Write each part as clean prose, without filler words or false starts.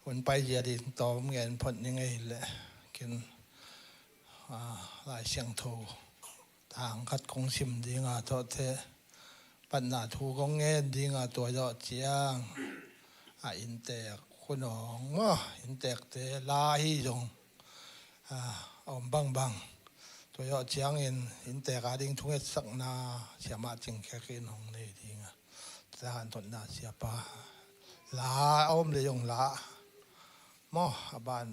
คนไปเยดินต่อเงินผลยังไงแหละกินหลายเสียงโททางคัดคงชิมดีงาทอดเทปัญหาทูกงเงินดีงาตัวยอดเจียงอินเตอร์คุณน้องว่าอินเตอร์เตลาฮีจงเอาบังตัวยอดเจียงอินเตอร์การดิ้งทุ่งสักนาเสียมาจึงแค่กินของนี่ดีงาทหารทนนาเสียปาลาเอาเลยยงลาหม้อบ้าน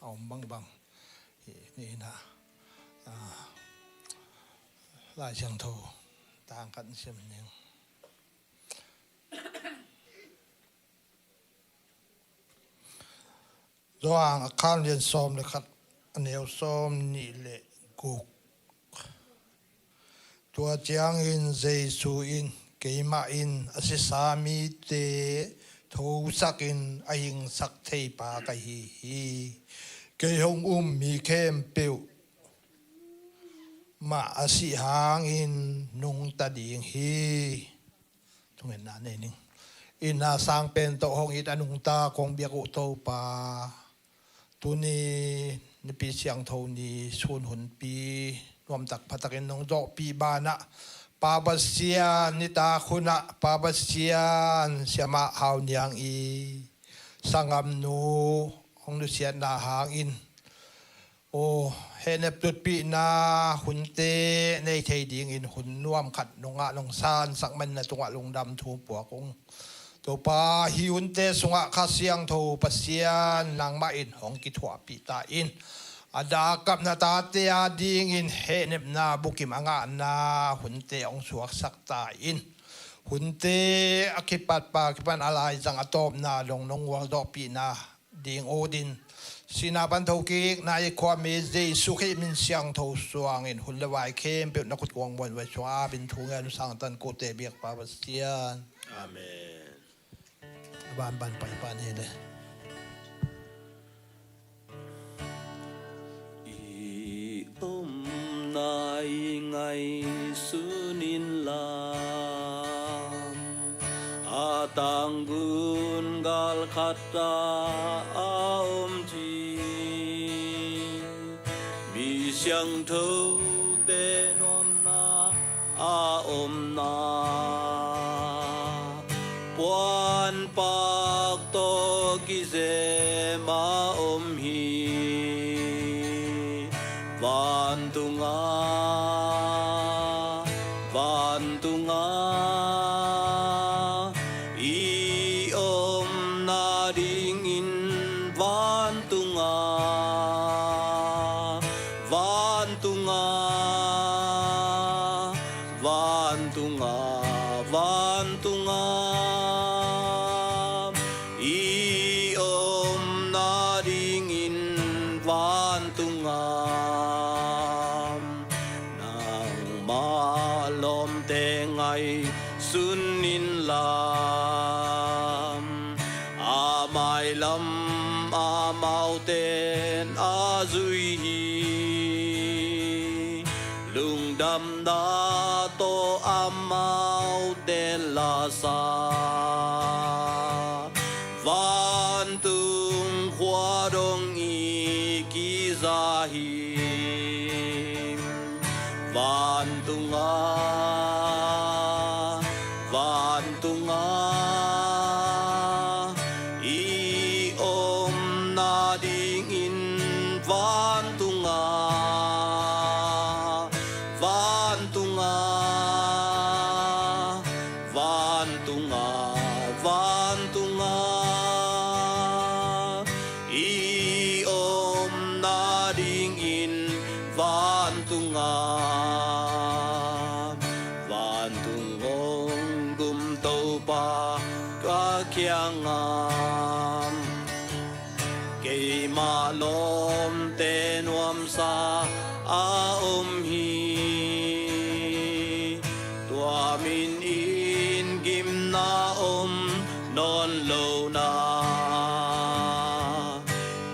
เอาบังนี่นะลายเชียงโทต่างกันเสียมันยังระหว่างอาคารเรียนซ้อมเลยครับแนวซ้อมนี่แหละกุกตัวเจียงอินเจสูอินเกมาอินอสิสามีเตทูสักอินอายิงสักเทปากะฮีเกยงมีเข้มเปียวมาอสิหางอินนุงตาดิงฮีตรงเห็นนั่นเองอินนาสังเป็นโตหงอิตานุงตาคงเบียกุโตปาตัวนี้ในปีเสียงโทนี้สูญหุ่นปีรวมตักพัตกินนงโจปีบานะปาบัสเซียนนิตาคุณะปาบัสเซียนเสียมาหาวเนียงอีสังามนูของดุเสียนาหางอินโอเห็นปุตปีนาหุ่นเตในเทดิงอินหุ่นน่วมขัดนงะนงซานสักมันในตัวลงดำทูปัวกงตัวปาฮิหุ่นเตสงะข้าเสียงโทปัสเซียนนางมาอินของกิถวปีตาอินอาดากับนาตาเตียดิงอินเฮเนบนาบุกิมอ่างนาหุ่นเตองสวกสักตาอินหุ่นเตอคิปัดปาคิปันอะไรจังอตอบนาลงนงวัวดอกปีนาดิงโอดินสินาบันทุกิกนายความเมเจสุขิมินเสียงทูสว่างอินหุ่นละวายเข้มเป็นนักขุดวงบนไว้ชัวบินทุงเงินสังตันโกเตเบียกปาบัสเซียนอาเมนบ้านไปบ้านนี้เลยนายไงสุนินลามอาตังบุญกาลขัตตาอาอมจีมีเสียงเธอเตนอมนาอาอมนาปวนปากโตกิเซมาอมฮีBantunga I om na dingin Bantunga I om na dingin Bantunga Sunin lam amai lam amau ten azui lung đam da to amau ten la sa van tung khoa dong i ki zahi van tung I om na dingin Bantunga I om na dingin Bantunga Kiangam Kay malom tenuam sa aom hi Tuamin in gim na non lo na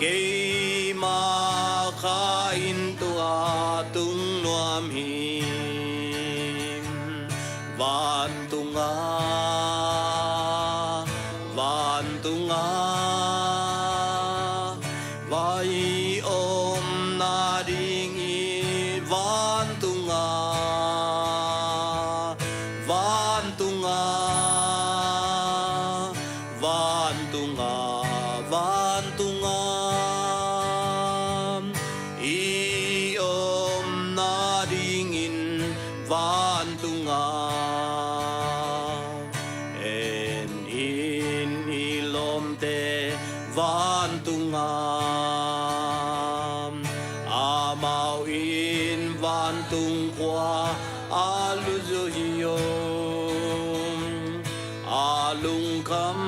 Kay makain tua tung nuam him Bantunga vai om na ding i van tunga van tunga van tunga van tunga i om na ding in van tunga en in ilom te van tunga amau in van tung qua alu zo hiom alung kam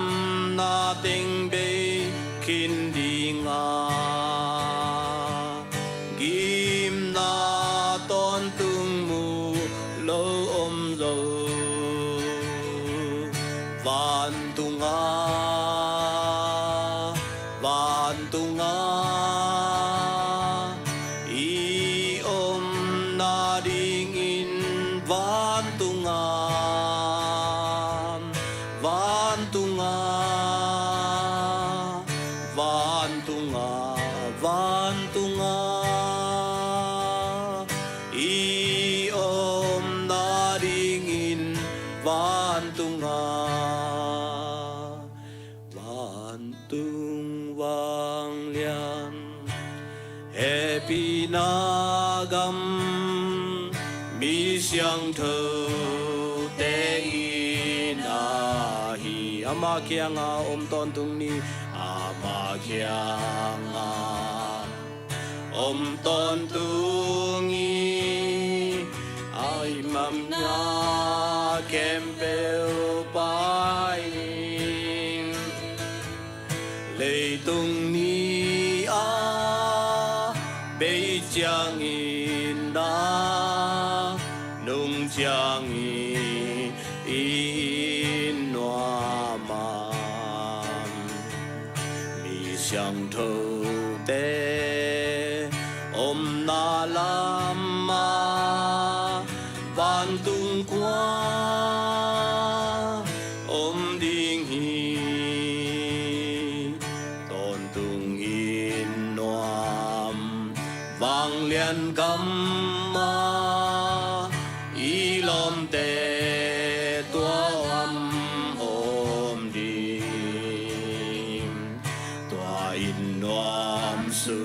na ting be kin dinga gim na ton tung mu lo om lo van tunga van tunga i om na ding in van tunga van tunga van tunga van tunga i om na ding in van tunga van tung vang lian happy na gam mi xiang thơ te na hi ama kia nga om ton tung ni ama kia nga om ton tung i ai mam na kem bel pai lệ tung ni a bây chang in da nung chang in noa ma mi xiang thâu te om na lam ma van tung qua om ding hi ton tung in noam vang lian gam ma i lom te tua om dim tua in noam su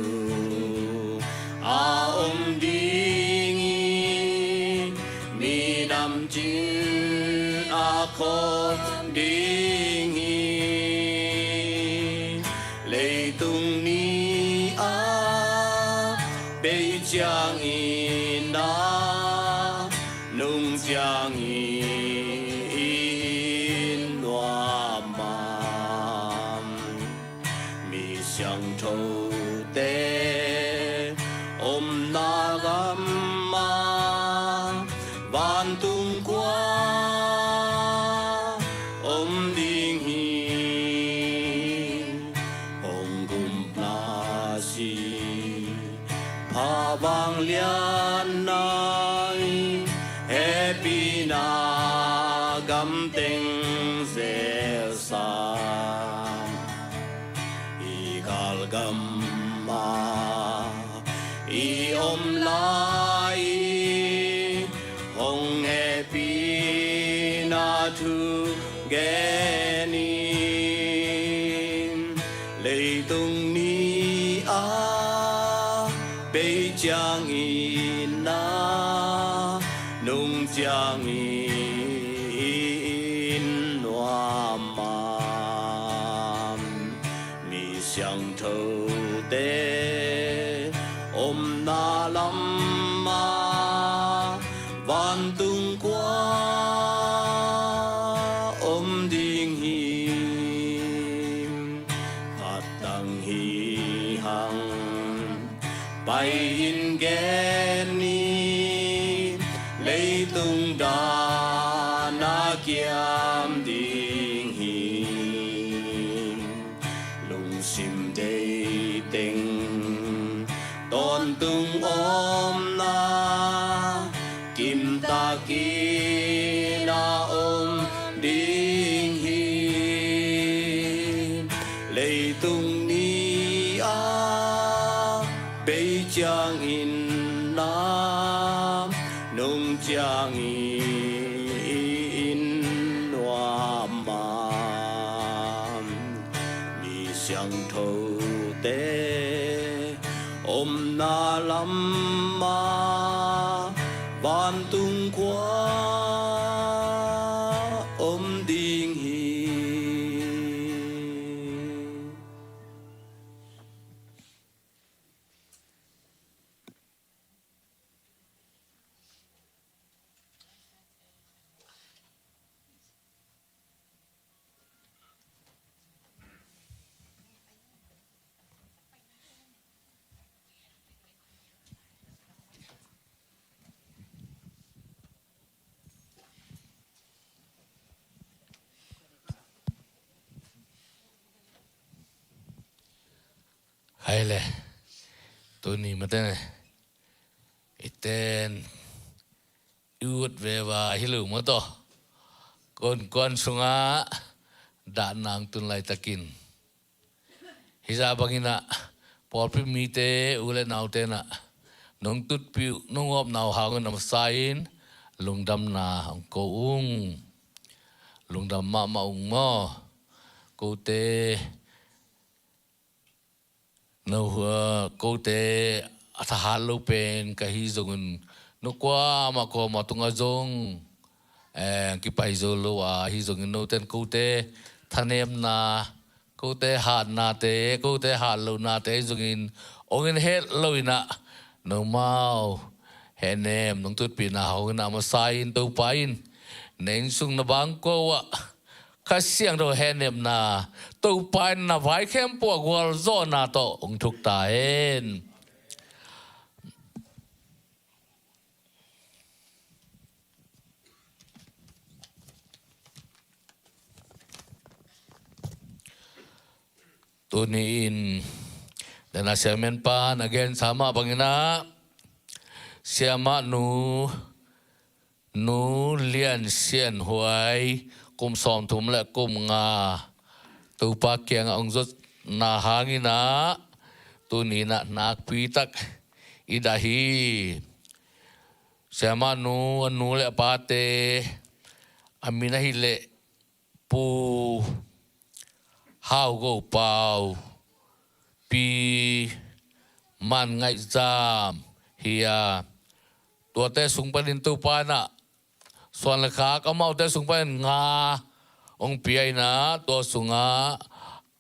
a om ding mi nam chin a khom ding lệ tung ni a bây chang in na nung chang in noa ma mi xiang thâu te om na gam ma van tung qua om ding hi hong gum na si pa vang lian nai happy na gam ting zel sa i gal gam ma i om lai hong happy na tu geni lệ tung ni a bây chang in na nung chang in noa ma mi xiang thâu te om na lam ma van tung qua om ding hi phát tăng hi hằng bay in gen ni lệ tung da na kiam ding hi lung sim day ting ton tung om na kim ta ki na om ding hi lệ tung ni a bây chang in nam nung chang in noa mam mi xiang thâu tế om na lam ma van tung qua om ding hi hay le tôi ni mà tên này tên ướt về và hilu mà to con sunga đã nang tun lai takin hisa bangina porpi mite ule naute na nong tut piu nong op nau hang nam sain lungdam na ko lungdam ma mo ko te no ko te athahalu pen kahi zongun no kwa ma ko matunga zong ki pai zo lo wa hi zongun no ten ko te thanem na ko te ha na te ko te ha lo na te zongin ongin het loina no mau henem nong tut pi na ho na ma sain to pain nen sung na bang ko wa kasiang do henem na to pain na vai khem po gwal zo na to ong thuk ta hen tunin dan asiamen pan again sama bangina siama nu lian sian huai kum som thum le kum nga tu pa kyang ong zot na hangina tu ni na nak pi tak idahi siama nu le pate amina hi le pu hao go pau pi man ngai zam hia tua te sung panin tu pa na suan le kha ka mau te sung pan nga ong pi na to sunga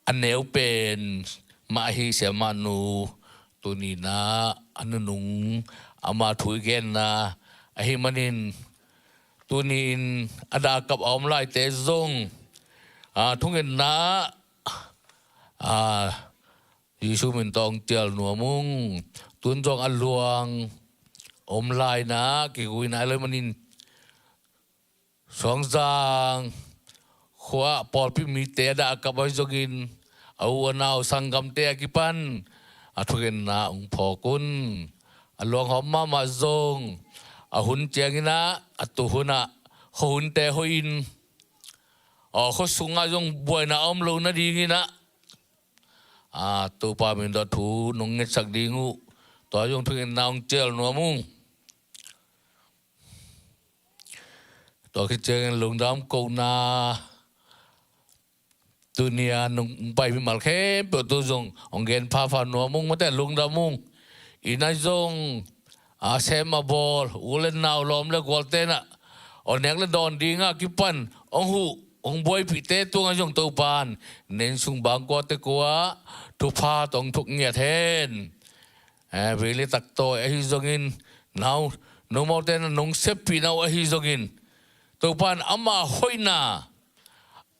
aneu pen ma hi se manu tu ni na anunung ama thui gen na a hi manin tu nin ada kap om lai te zong thungen na Yesu min tong tial nuamung tun jong aluang om lai na ki guin ai le manin song jang khwa por pi mi te da ka bai jogin au nau sangam te akipan athugen na ung phokun aluang hom ma zong ahun chengina atuhuna hun te hoin kho sunga jong boina om lo na dingina tu pa min da thu nong nge sak dingu to jong thugen naung chel no mung to ki chen lung dam ko na dunia nong pai mi mal khe pe to jong ong gen pha no mung ma te lung dam mung ina jong sema bol ulen naw lom le gol te na onek le don dinga ki pan ong hu ong boy pi te tu nga jong to pan nen sung bang ko te kwa tu pha tong thuk nge then really tak to hi zongin now no more than nong sepi now hi zongin to pan ama hoina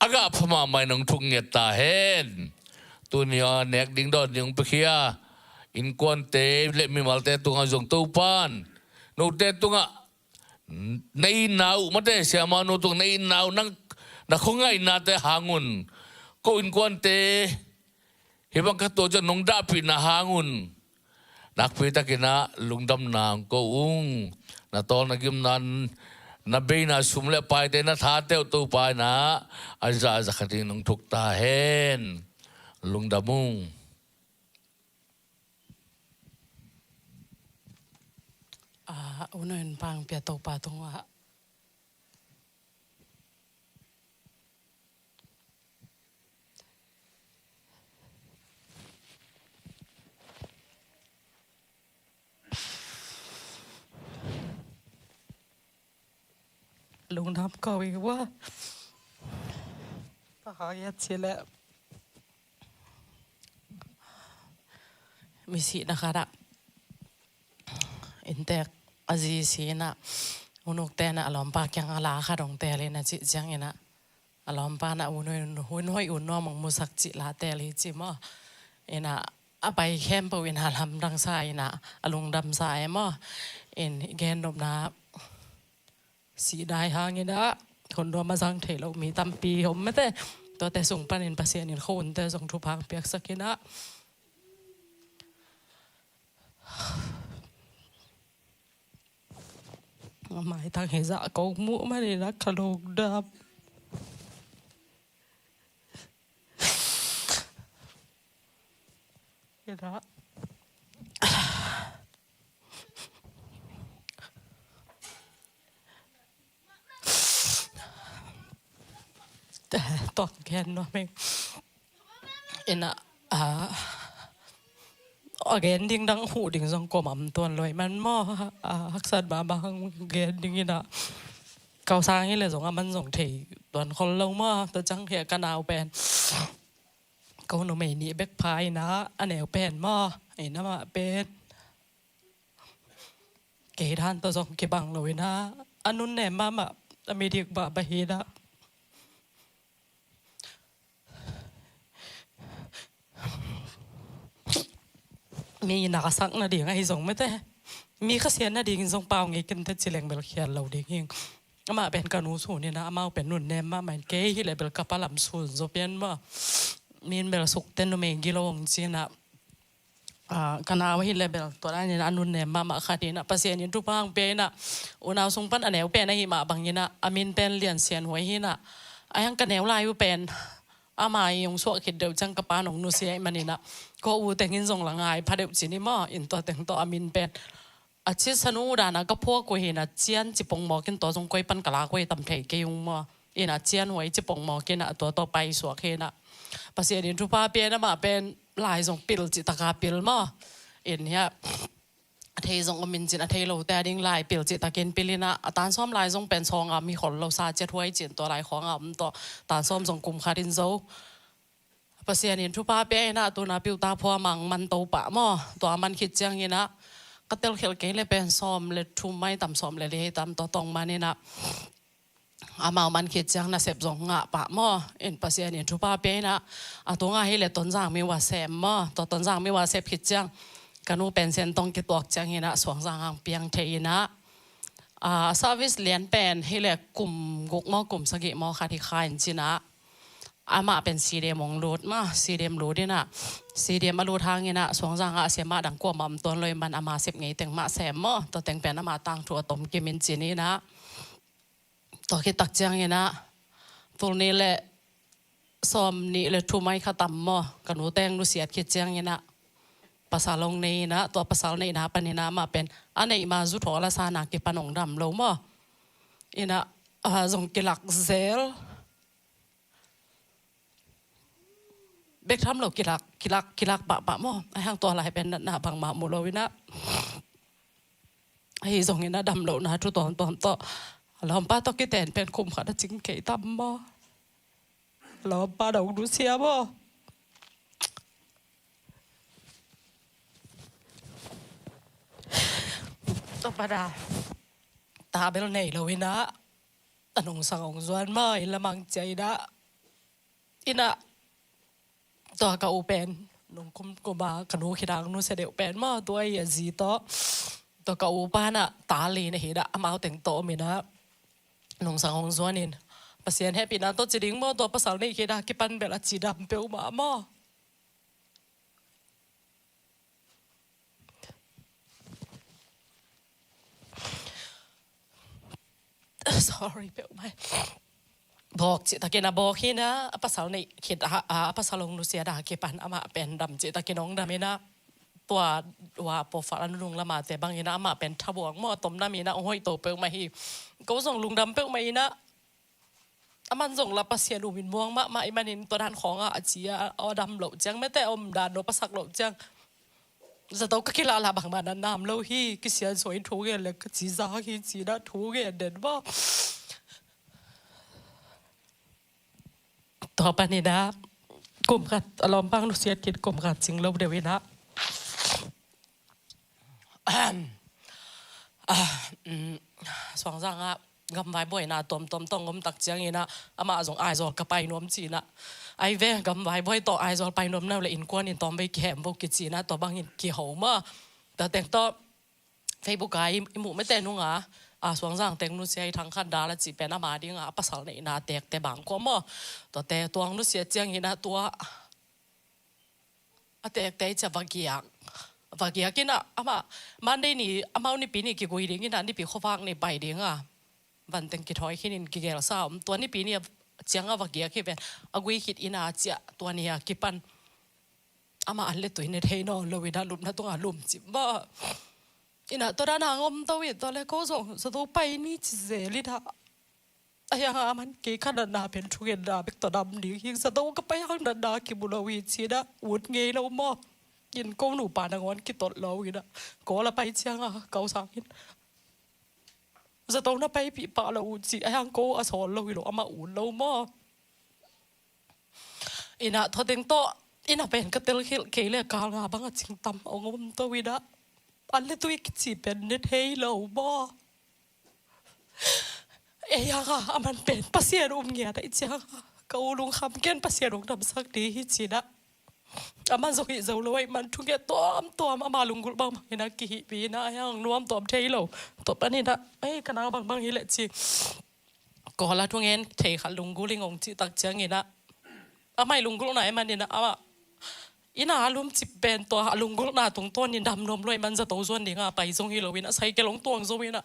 aga phama mai nong thuk nge ta hen tu nia nek ding don ding pekhia in kon te le mi mal te tu nga jong to pan no te tu nga nei nau ma te sia ma no tu nei nau nang na khongai na te hangun ko in kon te hebang ka to jan nong da pi na hangun nak pi ta kina lungdam na ko na to na gim nan na be na sumle pai te na tha te to pai na aza za khati nong thuk ta hen lungdamung อุนนปังเปียโตปาตงว่าลุงทำก็อีกว่าปะหาเย็ดเสียแล้วมีสินะคะละอินเตกอาจีสีนะอุนุกเตนะอารมณ์ปากยังอาลาค่ะดงเตเลยนะจิจังเองนะอารมณ์ปานะอุนห้อยอุนน้อมมุสักจิลาเตเลยจิมอ่ะเอ็นะไปแคมป์วินาลำดังสายนะอารมณ์ดำสายมั้งเอ็นแกนดบนะสีได้หางเงี้ยนะคนรวมมาสังเทเรามีตั้มปีผมไม่แต่ตัวแต่ส่งปันเอ็นภาษาเนี่ยเขาอุ่นแต่ส่งทุพางเปียกสักนะหมายทางเหตุกงมุมาเลยนะขลุ่มดับเห็นละแต่ตอนแกนเนาะไม่เอ็นะแกนดิ้งดังหูดิ้งทรงกลมตัวลอยมันมั่วฮักษณะบางแกนดิ้งนี่นะเกาสร้างนี่เลยส่งมันส่งถี่ตัวคนเรามั่วตัวจังเหียกันเอาเป็นเขาหนูไม่หนีเบ็กพายนะอันไหนเป็นมั่วไอ้นั่นมาเป็นเกทันตัวส่งเก็บบังเลยนะอันนู้นเนี่ยมาแบบอเมริกาบะฮีนะมีนักสักนาดีไงส่งไม่ได้มีข้าเสียนาดีกินส่งเปล่าไงกินแต่จิเลงเบลเขียนเราดีกิงมาเป็นการนูสูนี่นะมาเป็นนุ่นเนมมาเหมือนเกย์ที่เลยเบลกับปลาลำสูนโซเปียนว่ามีเบลสุกเต้นเมงกิโลงจีนะกันเอาที่เลยเบลตัวนั้นนี่นะนุ่นเนมมาคดีนะภาษาเนี่ยทุกบางเป็นนะอุณาส่งปันอันเหนียวเป็นนะหิมะบางยี่นะอามินเป็นเลียนเสียนหัวหินะไอ้ยังกันเหนียวลายเป็นอามาyung suakคิดเดียวจังกับปานองนุเสียมันนี่นะก็อูแต่งหินทรงหลังไงพาเดียวจีนี่มั่วอินตัวแต่งตัวอามินเป็นอาชีพสนุดานะก็พวกกูเห็นอาเจียนจิปงหมอกินตัวทรงก้อยปันกะลาก้อยตำเทยกิงมั่วอินอาเจียนไว้จิปงหมอกินตัวต่อไปสวกเห็นภาษาดินทุพาเป็นนะมาเป็นลายทรงปิลจิตกาปิลมั่วอินเนี่ยเทยทรงอามินจินเทยเราแต่ดิ้งลายปิลจิตกินปิลินะตานซ้อมลายทรงเป็นซองมีคนเราซาเจ็ดไว้จินตัวลายของตัวตานซ้อมทรงกุมคารินโซภาษาเนี่ยทุพาเป็นนะตัวนาปิวตาพัวมังมันโตปะมั่วตัวมันคิดจังยี่นะก็เตลเขลเกเลยเป็นซ้อมเลยทุ่มไม่ต่ำซ้อมเลยเลยต่ำต่อตรงมานี่นะอามามันคิดจังนะเสพสงงะปะมั่วเอ็นภาษาเนี่ยทุพาเป็นนะตัวง่ายให้เลยต้นจางไม่ว่าเสพมั่วตัวต้นจางไม่ว่าเสพคิดจังกันนูเป็นเส้นตรงกี่ตัวจังยี่นะสวงจางเปียงเทียนะซาวิสเลียนเป็นให้เลยกลุ่มกุกมั่วกลุ่มสกิมั่วคาที่ขายจีนะอามาเป็นสีเดียมองรูดมาสีเดียมรูดนี่นะสีเดียมมารูทางนี่นะสวงจางอาเสียมาดังกว่ามั่มตัวเลยมันอามาเสพไงแต่งมาแสมมั่วตัวแต่งเป็นอามาต่างถั่วต้มกิมินจีนี่นะตัวคิดตักจังนี่นะตัวนี้แหละซ้อมนี่เลยทุ่มไม่ขัดต่ำมั่วกันนูแต่งนูเสียดคิดจังนี่นะภาษาลงนี้นะตัวภาษาในนะปันนี่นะมาเป็นอันนี้มาจุดหัวละสานาเก็บปนองดำลงมั่วนี่นะส่งกิลักเซลเบกทำเรากิลักปะมั่วไอ้ห้างตัวอะไรเป็นหน้าบางมาหมดเลยนะไอ้ส่งนี่นะดำเรานะทุกตอนเราป้าต้องกินแต่เป็นคุมขาดจริงเก๋ตั้มบ่เราป้าเราดูเสียบ่ต้องประดาตาเบลเน่เราวินะตนงสังองส่วนมาอิละมังใจนะอินะตัวกาอุเป็นนุ่งคุมกุบาขนูขีดังนุ่งเสด็จเป็นมาตัวไอ้จีตัวกาอุปานะตาลีนะเห็นอะมาเอาแต่งโตมีนะนุ่งสังองส่วนนินภาษาแฮปปี้นะตัวจีดิ้งมาตัวภาษาในขีดากิปันเบลจีดำเปลวมาsorry เปลวไหมบอกจิตะกินบอกที่นะภาษาในขีดภาษาลงนุเซียดากิปันอามาเป็นดำจิตะกินองดำนะ ตัวว่าปอฟันลุงละมาแต่บางทีนะมาเป็นทบวงหม้อต้มน้ำมีนะโอ้ยโตเปิงมาฮีก็ส่งลุงดำเปิงมาอีนะมันส่งละภาษาดูมินม่วงมาไอ้มันเห็นตัวด้านของอาชีเอาดำเหล่าจังไม่แต่อมดานโนภาษาเหล่าจังจะต้องก็คิดละบางมันน้ำเหล่าฮีก็เสียสวยถูกเงี้ยเลยก็จีซ่าฮีจีน่าถูกเงี้ยเด่นว่าต่อไปนี่นะกลุ่มกันอารมณ์บางนุเสียกินกลุ่มกันจริงเราเดี๋ยวนะสองสังอ่ะกำไว้บ่อยนะตอมต้องกำตักเจียงนี่นะอามาส่งไอซอลกับไปนวมจีนะไอเวกำไว้บ่อยต่อไอซอลไปนวมนั่นเลยอินกวนอินตอมไปแคมพวกกิจีนะต่อบางอินกี่หัวมาแต่แต่งต่อเฟซบุ๊กไอหมู่ไม่แต่นุ่งอ่ะสองสังแต่งนุเสียทางขันดาละจีเป็นอามาดิ้งภาษาในนาแตกแต่บางก็มาต่อแต่ตัวนุเสียเจียงนี่นะตัวแตกแต่จะวักยากกินอามามันได้นี่อามานี่ปีนี่กี่กุยดิ้งนี่นะนี่ปีข้อฟังนี่ไปดิ้งวันแต่งกี่ถอยขี้นินกี่แก่ละสาวตัวนี้ปีนี้เจียงวักยาขี้เป็นกุยคิดอินาเจียตัวนี้กี่ปันอามาอันเล็กตัวนี้เทนอนเลยวินาลุมนะต้องลุมจิบว่าอินาตัวนั้นหางอมตัววิตัวเล็กก็ส่งสตูไปนี่จิเซลิท่าไอ้ยังมันกี่ขนาดนาเป็นทุกอย่างนาเป็นตัวดำดียิ่งสตูก็ไปห้องดันดากี่บุลวิชีนะอุดเงยแล้วมั่วยินก้มหนูป่านางวันกี่ตดเราอีนะก็ละไปเชียงเกาสังอินสตูน่ะไปปีป่าเราอุดชีไอ้ยังก็อาสอนเราอีหรออามาอุดเรามั่วอินะทอดเต็งโตอินะเป็นกระเตลเคยเรียกกางาบังจิงตำเอางมตัววินะอันเล็กตัวกิจเป็นเนทเฮลเราบ่เอ้ยมันเป็นภาษารุ่มเงียได้จ้ะก็ลุงคำเก่งภาษารุ่มทำสักดีฮิจินะมันส่งอีเจ้าเลยมันทุกอย่างตัวมาลุงกุลบางเห็นกี่ปีนะยังนวมตัวเทยเราตัวปนี่นะเอ้ยคณะบางฮิเลจิก็ละทุกอย่างเทขัดลุงกุลิงองจิตักเจียงเงี้ยนะไม่ลุงกุลไหนมันเนี่ยนะอินาลุมจิบเป็นตัวลุงกุลนาตรงต้นนี่ดำนมเลยมันจะโตส่วนดีงาไปส่งฮิโลวินะใส่แกลงตัวส่งวินะ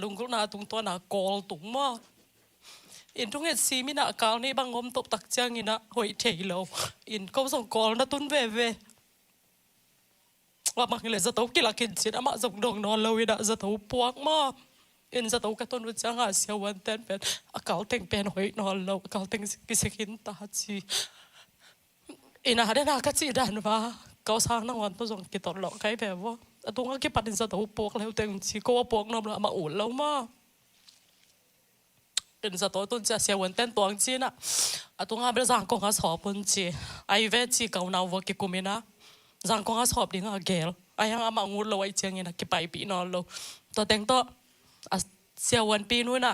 ลุงกุลนาตรงตัวน่ะกอลตุงมาอินตรงเอ็ดซีมินะกาวนี่บางอมตบตักเจียงอินะหอยเทยเราอินก็ส่งกอลนะตุนเวว่าบางทีเลยจะโตกิลักกินสินะมาส่งดองนอนเราวินะจะโตปวกมาอินจะโตกระตุ้นวิจังเสียวันเต้นเป็นกาวเต็งเป็นหอยนอนเรากาวเต็งกิสกินตาจีอินาได้นากัจีดันว่าเขาสร้างนักวันตัวส่งกิตหลอกใครแบบว่าตรงนั้นกิปัดอินสตูปวกแล้วแต่งชีก็ว่าปวกนอมละมาอุ่นแล้วมาอินสตูต้นจะเสียวันเต้นตัวจีน่ะตรงนั้นเป็นสังกงอาสอบปุ่นจีไอเวจีเก่าหนาวว่ากิกุมินะสังกงอาสอบดิ้งอาเกลไอยังอามางูเราไอเจียงนะกิไปปีนอนเราตัวแต่งตัวเสียวันปีนู้นน่ะ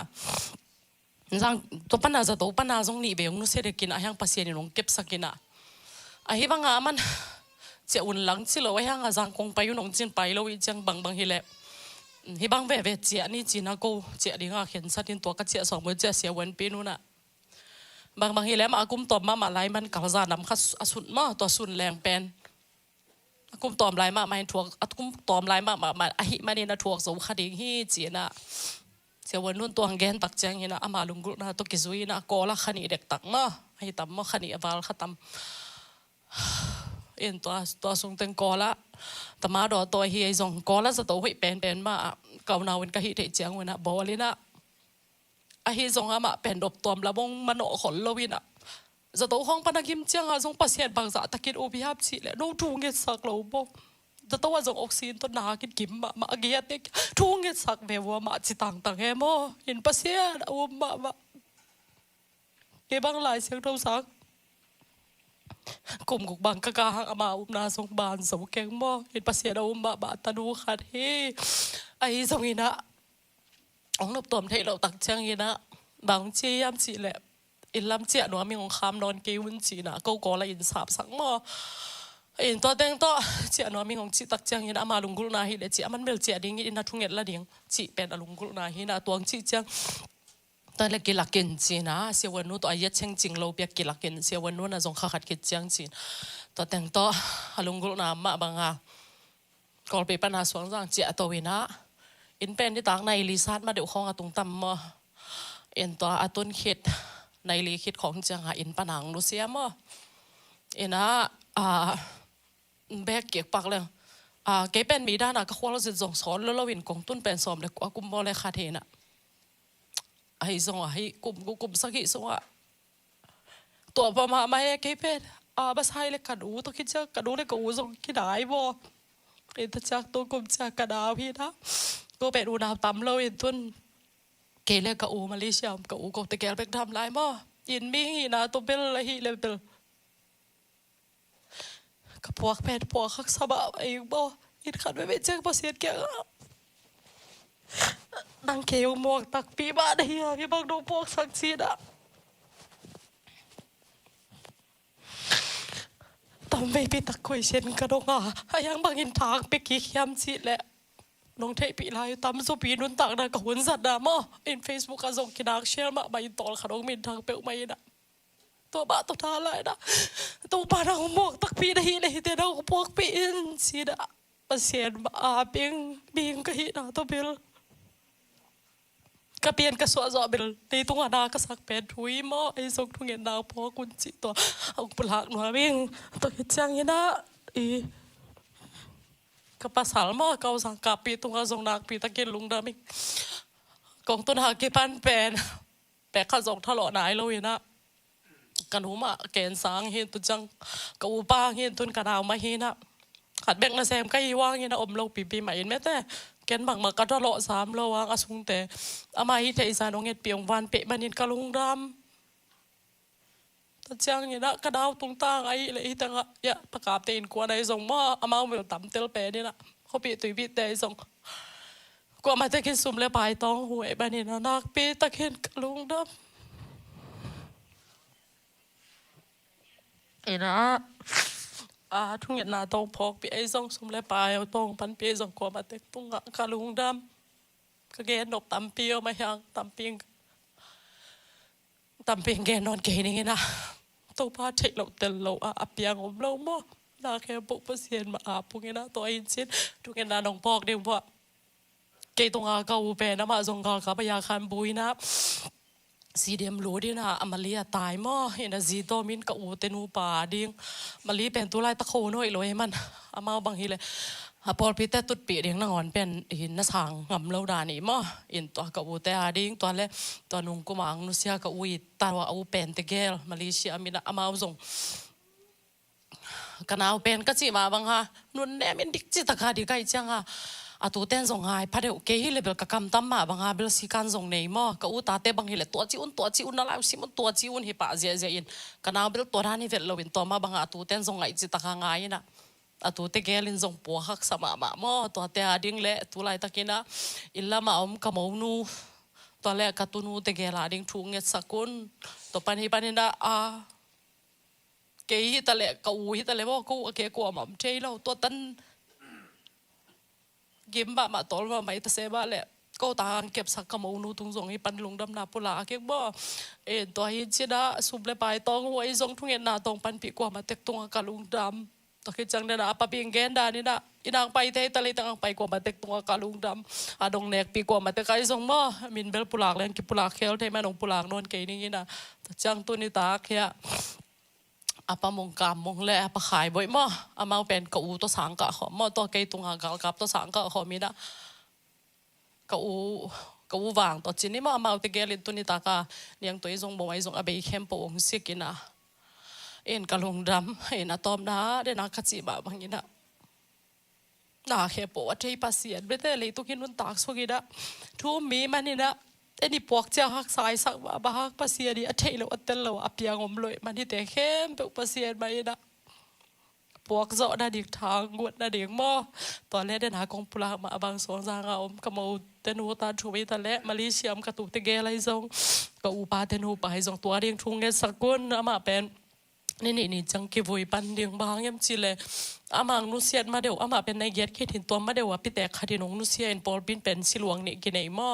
สังตัวปัญหาสตูปัญหาตรงนี้เบียงนู้นเสียเด็กกินไอยังภาษาเนี่ยลงเก็บสักกินไอ้บางมันเจ้าอุ่นหลังที่เราไว้ห่างจางคงไปอยู่หนองจีนไปเราอีจังบางฮิเล่ที่บางเว่เจ้านี่จีน่ากูเจ้าดิ้งเห็นสัตว์ตัวก็เจ้าสองมือเจ้าเสียวันปีนู้นน่ะบางฮิเล่มากุมตอมมาไล่มันกับจานำขัดสุดมาตัวสุดแรงเป็นกุมตอมไล่มาไม่ถ่วงกุมตอมไล่มาไอ้มันนี่นะถ่วงสูงคดีที่จีน่ะเสียวันนู้นตัวแกนตักแจงนะอามาลุงกุนะตัวกิซุยนะก็ละขณีเด็กตักมาให้ตำมาขณีอวาลขัดตำอินตัวส่งเต็งกอละแต่มาดอตัวเฮียส่งกอละจะตัวให้เป็นมาเก่านาวินกะฮิเทเจียงวินะบอลินะไอเฮียส่งอามาเป็นดบตัวละบงมันโอขนลวินะจะตัวห้องปนักิมเจียงส่งปัสเซียนบางสะตะกินโอพิฮับสิเลยโน้ทุ่งเงสักเราบ่จะตัวส่งออกซินตัวนากินกิมมาเกียติทุ่งเงสักเบวัวมาจิต่างเฮมออินปัสเซียนอุมมาเก็บบางหลายเสียงเราสักกลุ่มกุกบางกะกาอามาอุมนาสงบานสวแกงหม้อเห็นภาษาเราอุมบะตาดูขัดเฮไอ้สงินะองนับตัวมเทเราตักเชียงยีนะบางเชียมจีแหละอินลำเจียหนูมีของคำนอนเกวินจีนะก็กอละอินสาบสังหม้ออินตัวเต็งตัวเจียหนูมีของจีตักเชียงยีนะมาลุงกุลนาฮิเลเจียมันเบลเจียดิ้งอินนาทุ่งเงินละดิ้งจีเป็นลุงกุลนาฮินะตัวจีเจียงตอนแรกกิลักกินจีนะเสียวันนู้นตัวอายุเชิงจริงเราเปียกกิลักกินเสียวันนู้นน่ะส่งข้าขัดกินจีงจีนตัวแต่งตัวลุงกุลนามาบางก่อนไปปัญหาสวนสังเจียตัววินะอินเป็นที่ต่างในลีซาดมาเดี๋ยวของตรงต่ำมาอินตัวต้นคิดในลีคิดของจังหาอินปัญหาลูเซียมอินนะ แบกเกียกปักเลยเกเป็นมีด้านก็ควรเราจะส่งสอนแล้วเราเห็นกองต้นเป็นสอมเลยกว่ากุมบอลเลยคาเทน่ะไอ้ส่งให้กลุ่มสักกี่ส่งตัวประมาณไม่เกเป็นภาษาเลยกระดูตัวคิดจะกระดูเลยกระดูส่งคิดได้บ่เอ็นจากตัวกลุ่มจากกระดาพี่นะก็เป็นอุณหภูมิเราเอ็นต้นเกลเลยกระดูมาเลเซียกระดูก็ตะเกียบไปทำไรมั้งยินมีนะตัวเป็นอะไรฮีเลยเป็นกับพวกแพทย์พวกขักสบายเองบ่อินขัดไม่เจอภาษาเกี่ยวนั่งเกี่ยวหมวกตักปีบ้านเฮียพี่บังดูพวกสักชีดต้องไม่ไปตักคุยเช่นกระดงยังบางอินทางไปกี่เขียมชีดแหละน้องเทปีลายตามสุปีนุนตักนะกับหุ่นสัตว์นะมั้งอินเฟซบุ๊กก็ส่งกินดักเชลมาใบตอลขนมมินทางเปลวไม่นะตัวบ้าตัวท่าเลยนะตัวบ้าเราหมวกตักปีได้เลยแต่เราพวกปีนชีดภาษาบิงก็ฮินะตัวเบลกระเปียนกระสวะจอเบลในตรงหน้ากระสักแปดถุยหม้อไอ้ส่งทุ่งเงินดาวพอกุญจิตัวเอาปลักหน่วยบิงตัวเห็ดจังยังนะกระปัสสาวะหม้อเกาสังกัดปีตรงกระส่งนักปีตะเกียนลุงดามิงกองต้นหาเก็บพันแปดข้าส่งทะเลาะนายเลยนะกันหูมาแกนสางเห็นตุจังกับอุปาเห็นตุนกระดาวมาเห็นนะขัดแบงก์นะแซมก็ยี่ว่างเห็นนะอมเราปีใหม่เห็นไหมแต่แกนบังมากระทะเลาะ3เราวางอาสุงแต่อามาฮิตไอซานองเงินเปียงวันเปะมันเห็นกะลุงดำตุจังเห็นนะกระดาวตรงต่างไอ้เลยที่ตั้งยะประกาศเต็นกว่าในส่งมาอามาไม่ต่ำเตลเปนี่นะเขาปีตุยปีแต่ส่งกว่ามาตะเคียนสุ่มเลยปลายตองหวยมันเห็นนะนักปีตะเคียนกะลุงดำเอ็นะทุ่งเงินนาตองพอกปีไอ้ส่งสมเลยปลายเอาตองพันปีส่งกว่ามาเต็กตุ้งกะลุงดำก็แกนบตำปีเอามายังตำปีแกนอนเกนี่ไงนะตัวพาเทเราเตลเราเปียงอมเราหม้อนาแค่ปุกเปอร์เซ็นต์มาพวกนี้นะตัวอินชิดทุ่งเงินนาตองพอกเดี๋ยวว่าเกตรงเกาเปนะมาส่งกากับพยาคันบุยนะสีเดียมรู้ดินะมาลีตายมั้งเห็นจีโตมินกับอูเตนูป่าดิ้งมาลีเป็นตัวไล่ตะโขน้อยเลยมันมาบางทีเลยพอพี่แต่ตุดปีเดียงนอนเป็นหินน้าสางงำเล่าด่านี่มั้งเห็นตัวกับอูแต่ดิ้งตัวเล่ตัวนุ่งกุมังนุเซียกับอูตาว่าอูเป็นตะเกลมาลีเชียมินะมาส่งกันเอาเป็นก็จีมาบางฮะนุ่นแนมินดิจิตะคาดีไกจังฮะตัวเต้นส่งหายพัดเดียวเกย์เลยเบลกับคำตั้มมาบางฮาเบลสิการส่งเนยมั้งกับอุตาเต้บางทีเลยตัวจีอุนนั่นแหละสิมันตัวจีอุนฮิปะเจียอินกันเอาเบลตัวนั้นนี่เวลเราเป็นตัวมาบางฮาตัวเต้นส่งไงจิตตะคางไงนะตัวเตเกลินส่งปัวหักสมามั้งตัวเตะดิ้งเละตัวไรตะกินะอิลละมาอมกะมูนูตัวแรกกัตุนูเตเกลาดิ้งทุ่งเงสกุลตัวปันฮิปันนี่นะเกย์ฮิตะเละกับอูฮิตะเละว่ากูเกย์กลัวหม่อมเทเราตัวตันกิมบะมาตอลมาไม่ตะเสบะแหละก็ตางเก็บสักกะมูนูตุงส่งให้ปันลุงดำนาปุลาเก็บบ่ตัวฮิจิดาสุบเลยไปตองหัวไอ้ส่งทุ่งเงินนาตองปันปีกว่ามาเต็กตรงกะลุงดำตัวคิดจังเดนะปะปีงแกนดานี่นะอีนางไปเทตะเลยตังไปกว่ามาเต็กตรงกะลุงดำดงเนกปีกว่ามาเต็กไอ้ส่งบ่มินเบลปุลากแรงกิปุลากเคลเทแม่นงปุลากนนเกนี่นะจังตุนิตาเคียปะมงกามมงแลปะขายบ่อยมั้งมาเป็นกะอูตัวสังกะขอมตัวเกยตรงหากะกับตัวสังกะขอมีนะกะอูวางตัวจีนี่มาเตเกลินตัวนี้ตากะเลี้ยงตัวไอ้ทรงบ่ไอ้ทรงอเบยเข้มปงสิกินะกะลงดำอะตอมนะเดนะขจิบะบางนี้นะน่าแค่ปวดที่ปัสเสียนไม่ได้เลยตุกินนุ่นตากสกินะทุ่มมีมันนี่นะนี่ปวกเจ้าหักสายสักบาหักภาษีดีอัตเทลอัตเตลอับยังอมเลยมันที่แต่เข้มเป็นภาษีมาอีนะปวกเจาะนาดิกทางกวดนาดิกหม้อตอนแรกเดินหากองปลามาบางสองจางเอากระมูเตนูตาชูวิตะเละมาลีเชียมกระตุกตะเกอะไรทรงก็อุปาเตนูไปทรงตัวเรียงทุ่งเงสกุลมาเป็นนี่จังกิวุยปันเรียงบางยังจีเลยมังนุเซียนมาเดี๋ยวมาเป็นในเกียรติคิดเห็นตัวมาเดี๋ยวว่าพี่แต่คดีน้องนุเซียนปอลบินเป็นสิหลวงนี่กินไหนหม้อ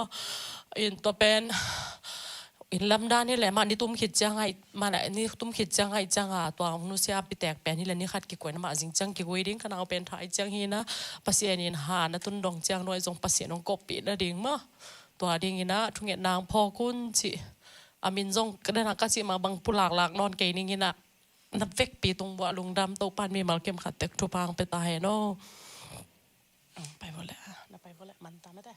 ตัวเป็นลำดานนี่แหละมันนี่ตุ้มขิดจังไงมันนี่ตุ้มขิดจังไงจังตัวมนุษย์ไปแตกแปลนี่แหละนี่ขัดกี่กวยนะมาจริงจังกี่กวยดิ้งขนาดเป็นไทยจังฮีนะภาษีนี่หานะตุนดองจังน้อยจงภาษีน้องกบปีนะดิ้งมั้งตัวดิ้งนี่นะทุ่งเงินนางพอคุณจิอามินจงกระดานกัสิมาบังปุลากหลากนอนเกยนี่นะ นับเวกปีตรงบัวลุงดำโตปานมีมาเก็มขัดเต็กทุพางไปตายเนาะไปหมดแล้วนับไปหมดแล้วมันตามไม่ได้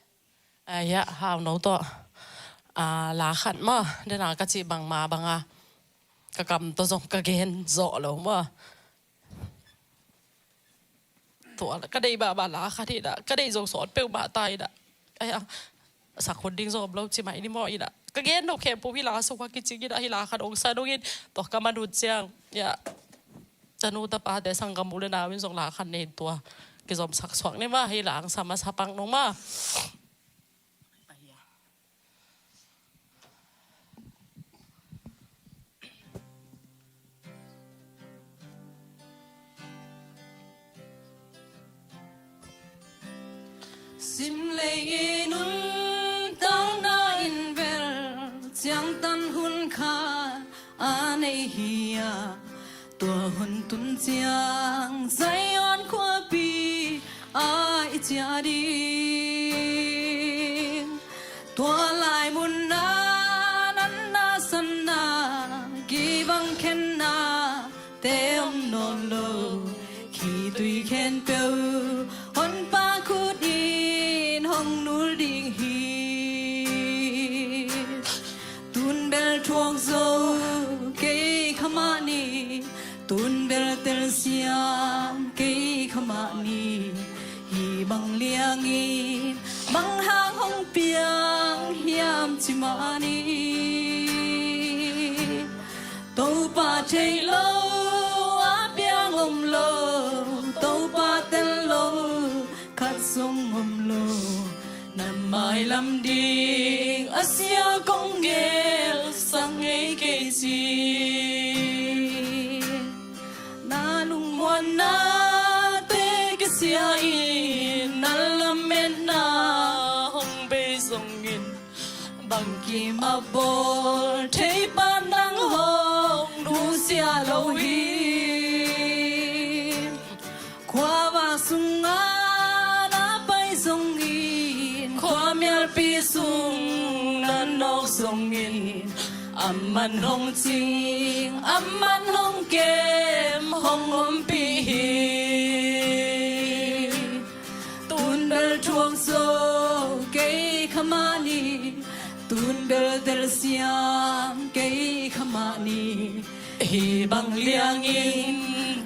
ยะหาวโนตัวลาขัดมาเดินากระจีบังมาบังกะกำตัวส่งกะเกนโซลงว่าตัวก็ได้บาลาค่ะที่ด่ะก็ได้ส่งสอนเปลวบาตายด่ะสักคนดิ้งโซบเราจิ๋มนี่มออีด่ะกะเกนโอเคปุ๊บฮิลาสุขกิจกิจฮิลาขัดองศาดูกินตัวกำมาดูเจียงจะนูตะปาแต่สังกมุลนาวินส่งลาขันเนตัวกิจสมสักสวงนี่ว่าฮิลาสามาสปังน้องมาSimlei nun tang na invel chiang tan hun kha anei hiya tua hun tun chiang zai on khwa pi ai chia đi tua lai mun na nan na san na ki bang khen na te om non lo khi tui khen peu hon pa khu đi hong nul ding hi tun bel chuang zo ke khama ni tun bel tel siam ke khama ni hi bang liang in bang hang hong piang hiam chi ma ni to pa thei lo a piang om lo to pa tel lo khat song om lo nam mai lam ding asia kong gel sang ei ke si na lung mon na te ke sia in na lam men na hong be song in bang ki ma bol thei pa nang hong nu sia lo hi kwa ba sung a pi sung nan nok song in amman hong ching amman hong kem hong om pi tun bel chuang so ke khamani tun bel del siam ke khamani hi bang liang in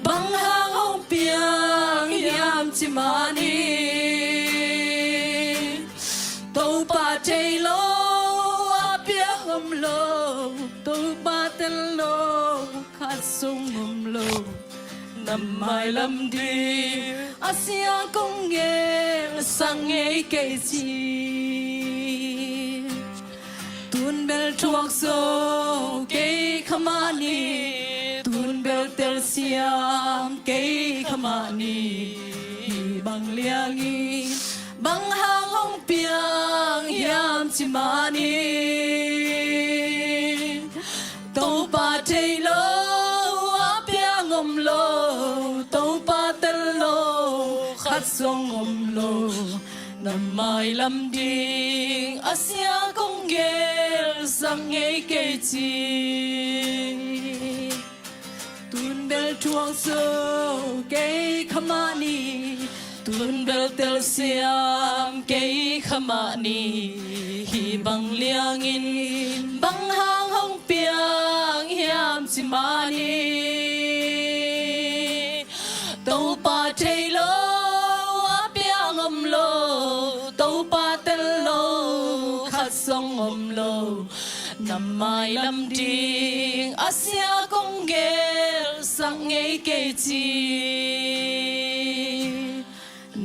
bang hang hong piang yam chimani tô ba chây lô a bia hầm lô tô ba tên lô khát sung hầm lô nằm mai lâm đi asia công nghe sang nghe cây chi tun bel chuak so cây khamani tun bel tel siam cây khamani bằng liang in bang hang hong piang hiam chi ma ni to pa thei lo a piang om lo to pa tel lo khat song om lo nam mai lam ding asia kong gel sang ei ke chi tun bel chuang so ke khamani tun bel tel siam ke khamani hi bang liang in bang hang hong piang hiam simani to pa thei lo a piang om lo to pa tel lo khat song om lo nam mai lam ding asia kong gel sang ei ke chi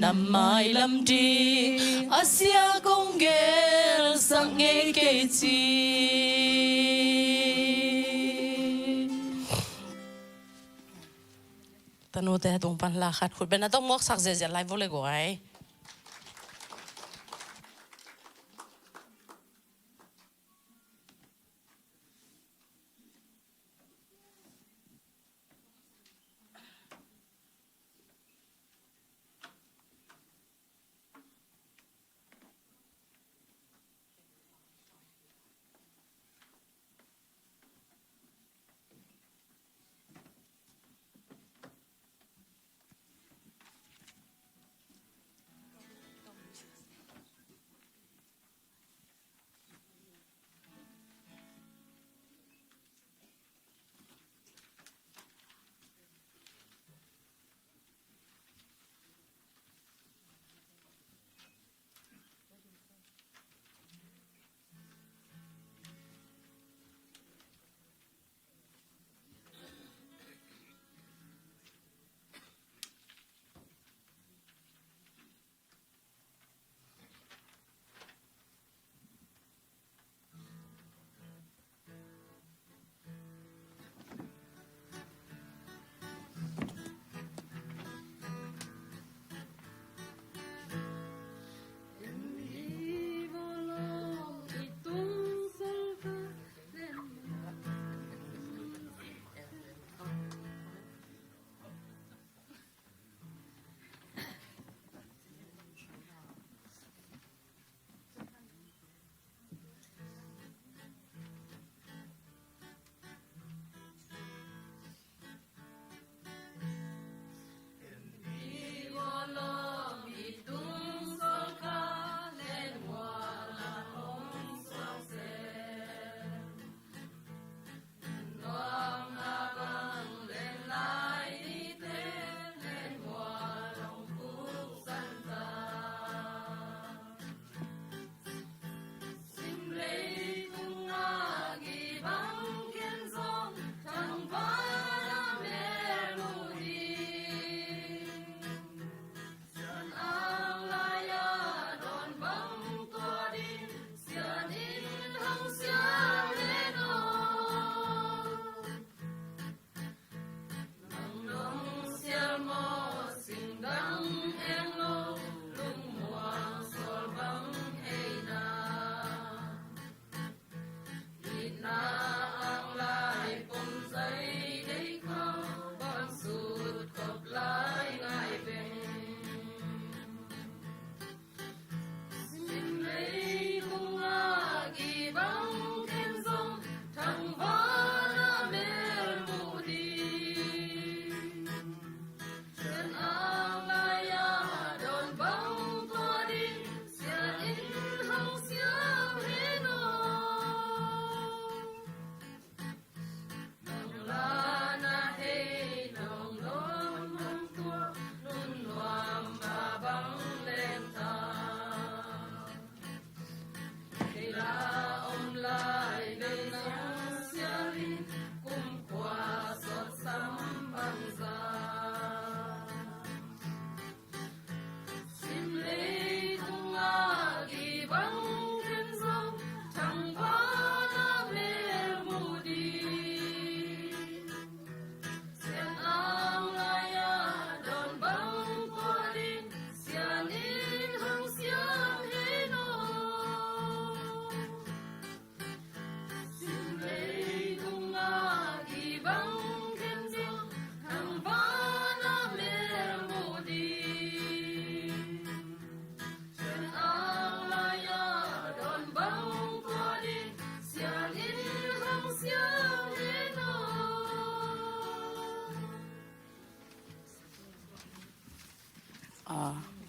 nam mai lam đi asia kong gel sang nghe ke chi tanu te tung pan la khat khut ben atong mok sak je je live vole go ai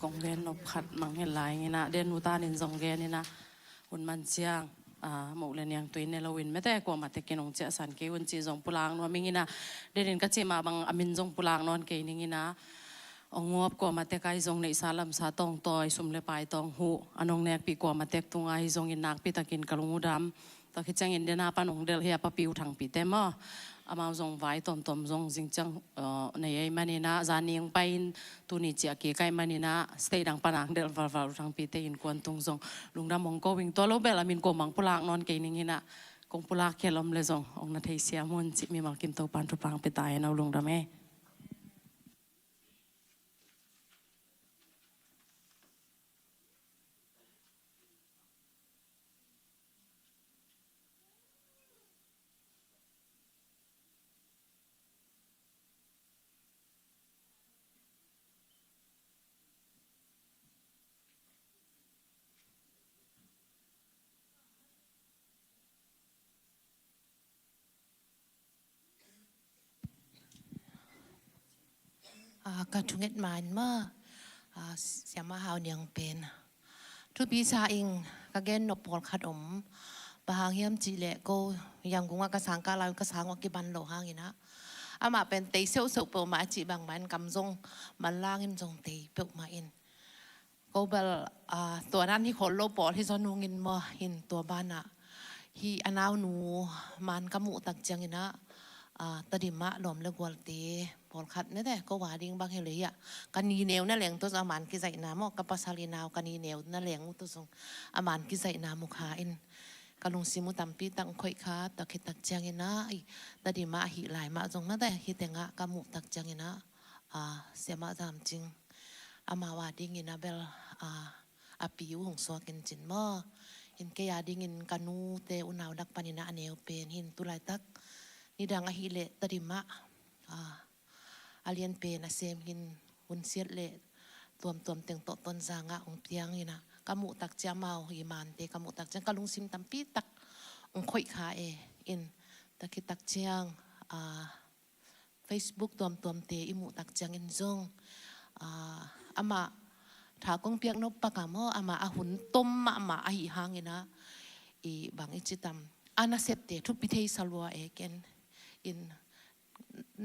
กองเวนอบขัดมังเห็นหลายงี้นะเดนอุตานินซองเกนี่นะหุ่นมันเจียงหมกเลียนยังตัวในละวินไม่แต่กว่ามาแต่กินองเจสันเกวันจีซองปุลางนวมิงี้นะเดนก็เจมาบังอามินซองปุลางนอนเกนี่งี้นะองงบกว่ามาแต่ไกซองในซาลัมซาตองตอยสุมเลปายตองหูอันองแนกปีกว่ามาแต่ตุงไอซองอินนักปีตะกินกะลุงอุดำตะคิดจังอินเดนาปานองเดลเฮียปะปิวทางปีเตมออามาซองไว้ตอมซองจิงจังในไอ้มันนี่นะจานิงไปตุนิจิอาเกไกมันนี่นะสเตย์ดังปานางเดลฟาฟาทางปีเตอินกวนตุงซองลุงดำมองก็วิ่งตัวโลเบลอามินโกมังปุลากนอนเกนิงินะกงปุลากเคลอมเลซององนาเทเซียมุนจิมีมัลกิมโตปันทุปังไปตายนะลุงดำเอก็ทุกเงินมันเมื่อเสียมาหาวเนียงเป็นทุกปีชาอิงก็เกณฑ์นบปอลขัดอมบางเฮียมจีเละก็ยังคงว่ากระสังกาลากระสังว่ากิบันโลหางอีนะอามาเป็นเตยเซลสุกเปิลมาจีบางมันกำจงมันล่างอินจงเตยเปิลมาอินก็เบลตัวนั้นที่ขนโลปอที่ซอนูงินมาอินตัวบ้านอ่ะฮีอนาวหนูมันกมุตักจังอินะตดิมะหลอมเลือกวอลเตพอลขัดนี่แต่ก็ว่าดิ้งบางเฮเลยอ่ะกันนีเนวนั่นแหลงตัวอามันกิใส่น้ำมอกกับปัสสาวะนาวกันนีเนวนั่นแหลงตัวทรงอามันกิใส่น้ำมุขาอินกันลงซิมุตัมปีตังค่อยขาตะคิดตักจังอินะตดิมะหิหลายมาจงนั่นแต่หิเตงะกมุตักจังอินะเสียมาจามจริงอามาว่าดิ้งอินะเบลอาปิวของสวกินจินมออินเกียดิ้งอินกันูเตอุนาวดักปานินะเนวเป็นหินตุไลตักนี่ดังอาฮิเลตดิมะอาเลียนเป็นอาเซมหินหุ่นเสียดเลตัวเต็งโตต้นจางะองเตียงนี่นะกามุตักเจ้าเมาหิมานเตกามุตักจังกะลุงซิมตัมปีตักองค่อยขาอินตะคิตักเจียงFacebook ตัวเตอิมุตักจังอินจง อามาถากงเปียกนบปากามอามาอาหุนต้มมาอาหิหางนะบางอิจิตามอานาเซปเตทุบพิเทสลัวเอเกนอิน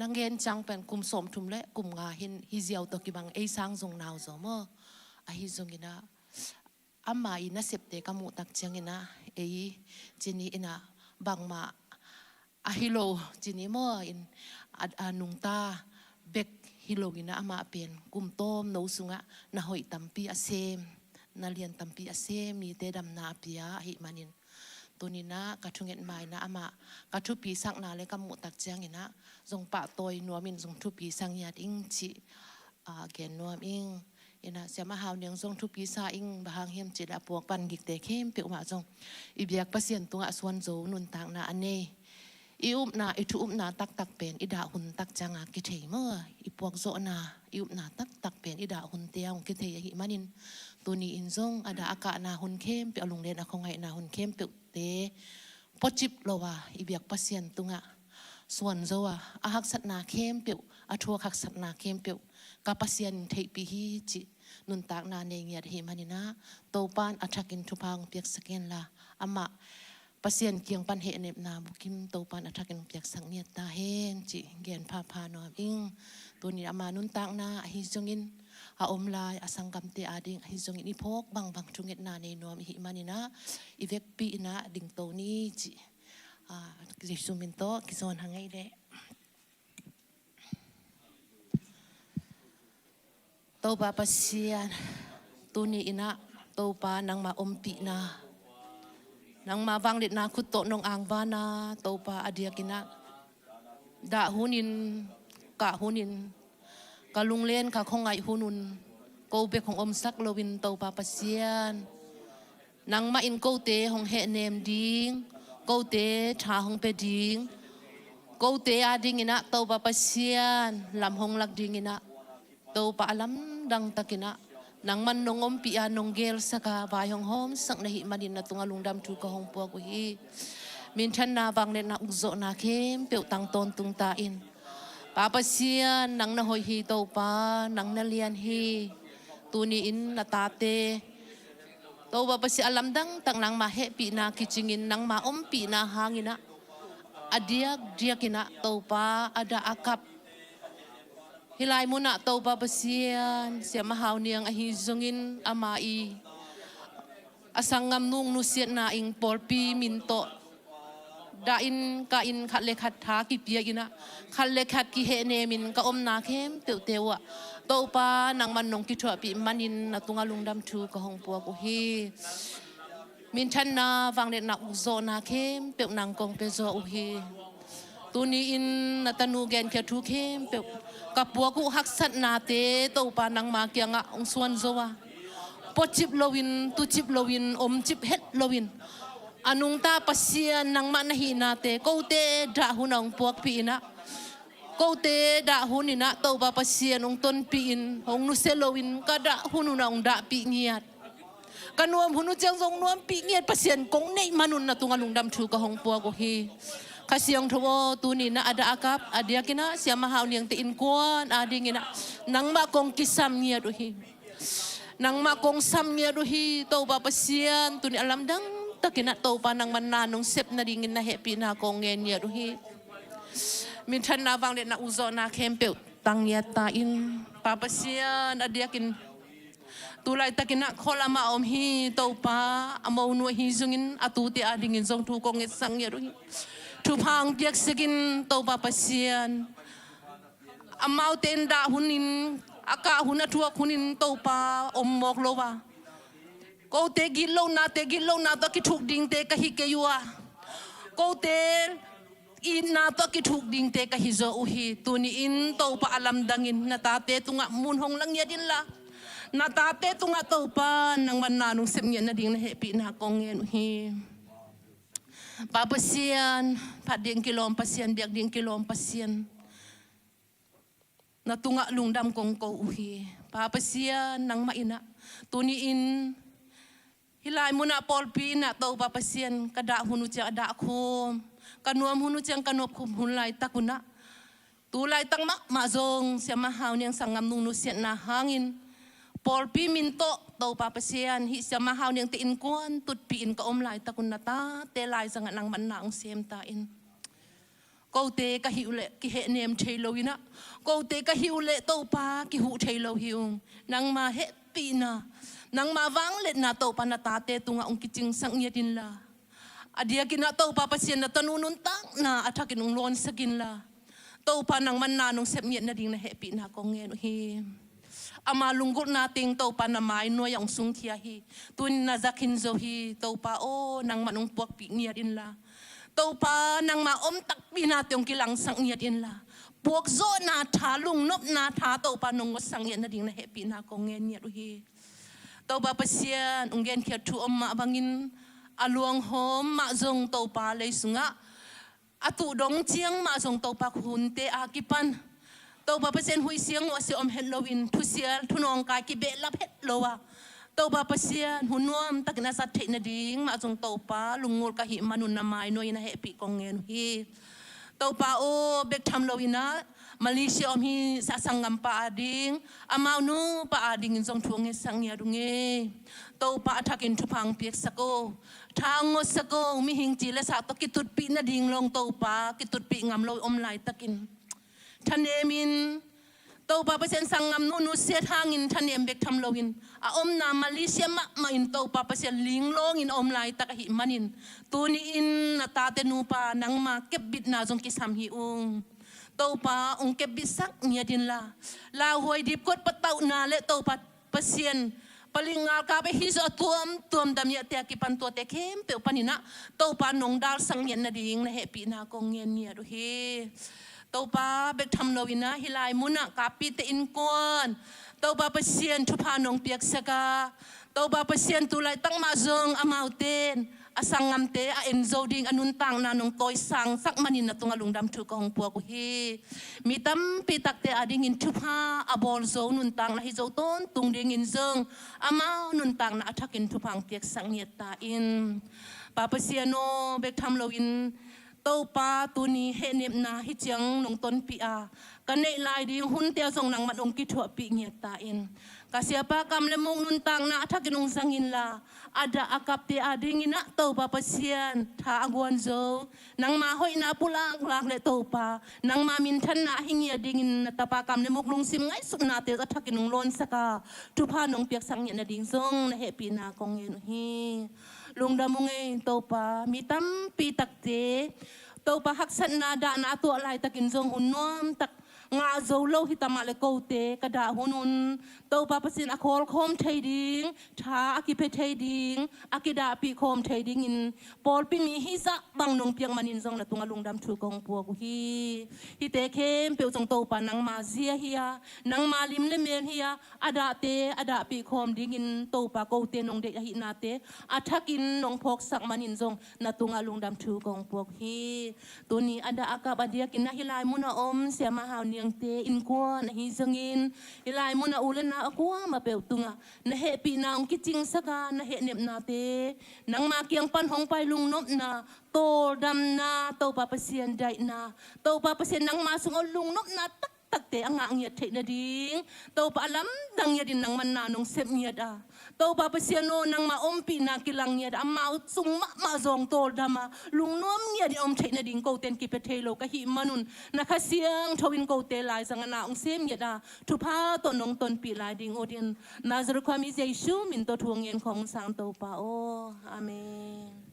นังเงินจังเป็นกุมสมทุมเละกุมงาหินฮิเซียวตกิบังสังจงนาวจอมอาฮิจงอินะอามาอินาเซปเตกามุตักจังอินะจินีอินะบางมาอาฮิโลจินีมอินนุงตาเบกฮิโลกินะอามาเป็นกุมโตมโนสุงะนาหอยตัมปีอาเซมนาเลียนตัมปีอาเซมมีเตดำนาปียหิมันินตัวนี้นะกระทุงเงินไม้นะอามากระทุปีสักนาเลยกำมุตักเจียงนะทรงปะตัวนัวมินทรงทุปีสังยาดอิงจิเกณฑ์นัวอิงนะเสียมาหาวเนียงทรงทุปีซาอิงบางเฮียมจิตอปวกปันกิกเตเข้มเปียวมาทรงอีเบียกเปอร์เซ็นต์ตัวส่วนโจนุนต่างนาอันนี้อีอุบนาอีทุอุบนาตักเป็นอีดาหุนตักจังกิเทเมื่ออีปวกโจนาอีอุบนาตักเป็นอีดาหุนเตียวกิเทหิมันินตัวนี้อินทรงอดาอากาศนาหุนเข้มเปียวลงเรียนอะคงไงนาหุนเข้มเปียวเตพอจิบโลวะอีเบียกเปอร์เซ็นต์ตุงะส่วนโจวะอาหักสัตนาเข้มเปียวอาทัวหักสัตนาเข้มเปียวกับเปอร์เซ็นต์เทปีฮีจินุนตากนาเนียดหิมันินะโตปานอัฐกินทุพังเปียกสเกนละอามาเปอร์เซ็นต์เกี่ยงปันเหเนบนาบุกิมโตปานอัฐกินเปียกสังเนียตาเฮนจิเกียนพานอมอิงตัวนี้อามานุนตากนาฮิจงอินอาอมลายอาสังกัมเตอาดิงฮิจงอินอีพกบางจุงเอ็ดนาในนอมหิมันินะอีเวกปีนะดิ่งโตนี้จิกิสุมินโตกิโซนหังไงเดโตปาปัสเซียนตัวนี้อินะโตปานังมาอมปีนะนังมาบางเด็ดนาคุตโตนงอ่างบานาโตปาอดียกินะดาหุนินกะหุนินกะลุงเล่นกะคงไงหุนุนโกเบของอมซักโลวินโตปาปัสเซียนนังมาอินโกเตของเฮเนมดิงโกเตชาของเปดิงโกเตอาดิงอินะโตปาปัสเซียนลำหงลักดิงอินะโตปาลัมดังตะกินะนังมันนงอมปีอานงเกลสกาบายองหอมสักในหิมันินนะตุงอลุงดำทูกะหงปัวกุฮีมินชันนาบางเนนะอุโซนาเข้มเปียวตังตนตุงตาอินปาปัสเซียนนังนะหอยฮีโตปานังนะเลียนฮีตูนีอินนะตาเตโตปาปัสเซียลัมดังตังนังมาเฮปีนากิจิงินนังมาอมปีนาหางินะอเดียกเดียกินะโตปาอดาอากับฮิลายมุนะโตปาปัสเซียนเสียมหาวเนียงอหิจงอินอามาอีอสังงามนุงนุเสียนาอิงปอลปีมินโตดาอินกาอินขัดเลขัดทากิเปียกินะขัดเลขัดกิเฮเนมินกะอมนาเข้มเตียวเตียวะโตปานังมันนงกิถวปีมันินนะตุงาลุงดำทูกะหงปัวกุฮีมินชันนาฟังเด็ดนักอุโซนาเข้มเปียวนางกงเปโซอุฮีตัวนี้อินนัตนูแกนเขียทุเข้มเปียวกับปัวกุหักสัตนาเตโตปานังมาเกียงะองส่วนโซวะปอจิบโลวินตุจิบโลวินอมจิบเฮ็ดโลวินอนุงตาปัสเซียนนังมันหินาเตโกเตดาหุนองปวกปีนะโกเตดาหุนินะโตปาปัสเซียนองต้นปีนองนุเซโลวินก็ดาหุนุนองดาปีเงียดกันนวมหุนุเจียงทรงนวมปีเงียดปัสเซียนกงในมนุนนะตุงอลุงดำชูกะหงปัวกุฮีข้าเสียงทวตูนี่นะada akap adia kina siapa hau yang tein kuan adi ngina nang ma kong kisam nia duhi nang ma kong sam nia duhi tau ba pasian tu ni alam dang takina tau pa nang mananong sep na dingin na happy na kong ngen nia duhi mintan na bang de na uzo na kempeu tang nia ta in pa pasian adia kin tulai takina khola ma om hi tau pa amau nu hi zungin atu ti adingin zong tu kong nget sang nia duhiทุพังเปียกสกินโตปาปัสเซียนอามาเตนดาหุนินอากาหุนทัวหุนินโตปาอมมอกโลวะก็เตกิโลนาตะกิถูกดิ่งเตกะฮิเกยัวก็เตอินนาตะกิถูกดิ่งเตกะฮิโซอุฮีตัวนี้อินโตปาอลัมดังอินนาตาเตตุงะมุนหงลังยาดินละนาตาเตตุงะโตปานังวันนานุงเสมเงียนนาดิ่งนะเฮปีนากองเงียนอุฮีปาปัสเซียนพัดเดียงกิโลมปัสเซียนเบียกเดียงกิโลมปัสเซียนนาตุงะลุงดำกงโกอุฮีปาปัสเซียนนังมาอินะตัวนี้อินฮิลายมุนะปอลปีนะโตปาปัสเซียนกระดาหุนุเจียกระดาคุมกันนวมหุนุเจียงกันนวมคุมหุนลายตะกุนะตัวลายตั้งมะมาจงเสียมาหาวเนียงสังงามนุนุเสียนาหางิน ปอลปีมินโตโตปาเปเซียนฮิสมาฮาวเนียงตีอินกวนตุดปีอินก็อมลายตะกุนนาตาเตลายสังนังมันนาองเซมตาอินกูเตกะฮิวเลกิเฮเนมเชโลวินะกูเตกะฮิวเลโตปากิหูเชโลฮิวนังมาเฮปีนานังมาวังเล็ดนาโตปานาตาเตตุงองกิจิงสังเยดินลาอดียกินาโตปาเปเซียนนาตนูนุนตังนาอัฐกินองลอนสกินลาโตปานังมันนานองเซมเยนาดิงนะเฮปีนากองเงนฮีอามาลุงกุนาติงโตปานาไม้นัวยังสุงเทียฮีตุนนาจักินโซฮีโตปาโอนังมันองปวกปีเนียดินลาโตปานังมาอมตักปีนาเตียงกิลังสังเนียดินลาปวกโซนาทาลุงนบนาทาโตปานงสังเนียนาดิงนะเฮปีนากองเงนเนียดูฮีโตปาเปเซียนองเกนเขียดทูอมมาบังินอลวงโฮมมาจงโตปาเลยสุงะอตุดงเจียงมาจงโตปาคุนเตอากิปันโตปาเปเซียนหุยเสียงว่าเสียอมเฮโลวินทุเสียทุนองกายกิเบลับเฮโลวะโตปาเปเซียนหุนวมตักนาสัตเทนดิงมาจงโตปาลุงงูกะหิมานุนนาไมโนยนะเฮปีกองเงินฮีโตปาโอเบกทำโลวินะมาเลเซียอมฮีสัสังกัมปาดิงอามานูปาดิงจงทวงเงสังเงียดุงเงโตปาทักินทุพังเปียกสะโกทางงสะโกมีหิงจีและสาวตะกิตุดปีนาดิงลงโตปากิตุดปีงามโลอมไหลตะกินท่านเอมินโตปาเปเซนสังงามนูเสียทางอินท่านเอมเบกทำโลวินอาอมนามาเลเซียมาอินโตปาเปเซนลิงลงอินอมไหลตะกหิมันินตูนีอินนาตาเตนูปานังมาเก็บบิดนาจงกิสามหิอุงโตปาองเก็บบิสักเนียดินลาหวยดิบกดปะเต้านาเลโตปาเปเซียนปลิงงากาไปฮิสตัวมดำเนียเตียกิปันตัวเตเข้มเปียวปานินะโตปานงดาลสังเย็นนาดิงนะเฮปีนากงเงียนเนียดูเฮโตปาเบกทำโลวินะฮิลายมุนะกาปีเตอินกวนโตปาเปเซียนทุพานงเปียกสกาโตปาเปเซียนตุไลตั้งมาจงอามาวเตนอาสังงามเตอาเอ็นโซดิงอนุนตังนานงโตยสังสักมันินนะตุงอลุงดำทุกองปัวกุเฮมีตั้มปีตักเตอาดิงินทุพาอาบอลโซนุนตังนะฮิโซต้นตุงดิงินเซิงอามานุนตังนะอัฐกินทุพังเปียกสังเนียตาอินปาเปเซียโนเบกทำโลวินโตปาตุนีเฮเนมนาฮิจังนงต้นปีอากันในลายดีหุ่นเตียวส่งนังมันองกิถัวปีเงียตาอินกาเสียปากำเลมงนุนตังนะถ้ากินองสังอินลาada akap te ading ina to pa pasien tha agwan zo nang ma hoi na pulang lak le to pa nang ma min than na hingi ading in tapa kam le mok lung sim ngai su na te ta kinung lon saka tu pha nong piak sang nya na ding song na he pi na kong yen hi lung da mong ei to pa mi tam pi tak te to pa hak san na da na to lai takin zong unnom tak nga zo lo hitama le ko te kada hunun to pa pasin akol khom thading tha akipe thading akida pi khom thading in pol pi mi hi sa bang nong piang manin zong na tunga lungdam thu kong pu ku hi te khem pe jong to pa nang ma zia hiya nang ma lim le men hiya ada pi khom ding in to pa ko te nong de hi na te athakin nong phok sak manin zong na tunga lungdam thu kong pu hi tuni ada akab adia kin na hilai muna om sia ma haw yang te in ko na hi zangin ilai mo na ulan na ako mapeu tunga na he pi na ang kiching saka na he nep na te nang makiang panhong pai lung nop na to dam na to pa pasien dai na to pa pasien nang masung lung nop na tak te ang ang yat na ding to pa alam dang ya din nang mananong sep niya da to pa pasien no nang maompi na kilang niya da ma sung ma zong to dama lung nom niya di om na ding ko ten kipetelo ka hi manun nakasiang thawin ko te lai sang na ong sem niya da tu pa to nong ton pi lai ding odin nazar kwami jesu min to thuang yen khong sang to pa o amen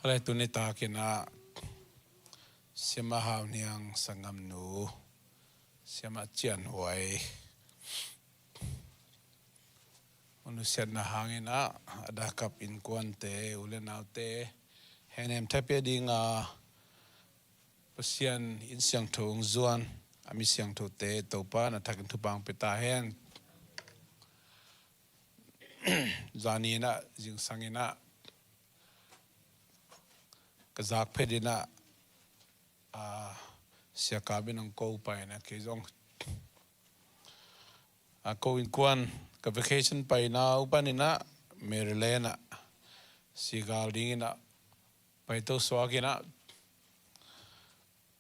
อะไรตัวนี้ตากินะเสียมาหาวเนียงสังกำนูเสียมาเจียนหวยมนุษย์น่ะหางนะada kap in kwan te ulen au te henem thape ding a pasian in siang thong zuan ami siang tho te topa na thakin thupang peta hen zani na jing sangina cái giác phê đi na xia cá bên ông câu bay na cái giống câu in quan cái vacation bay na upan đi na Maryland na sigal ding na bay to xóa kia na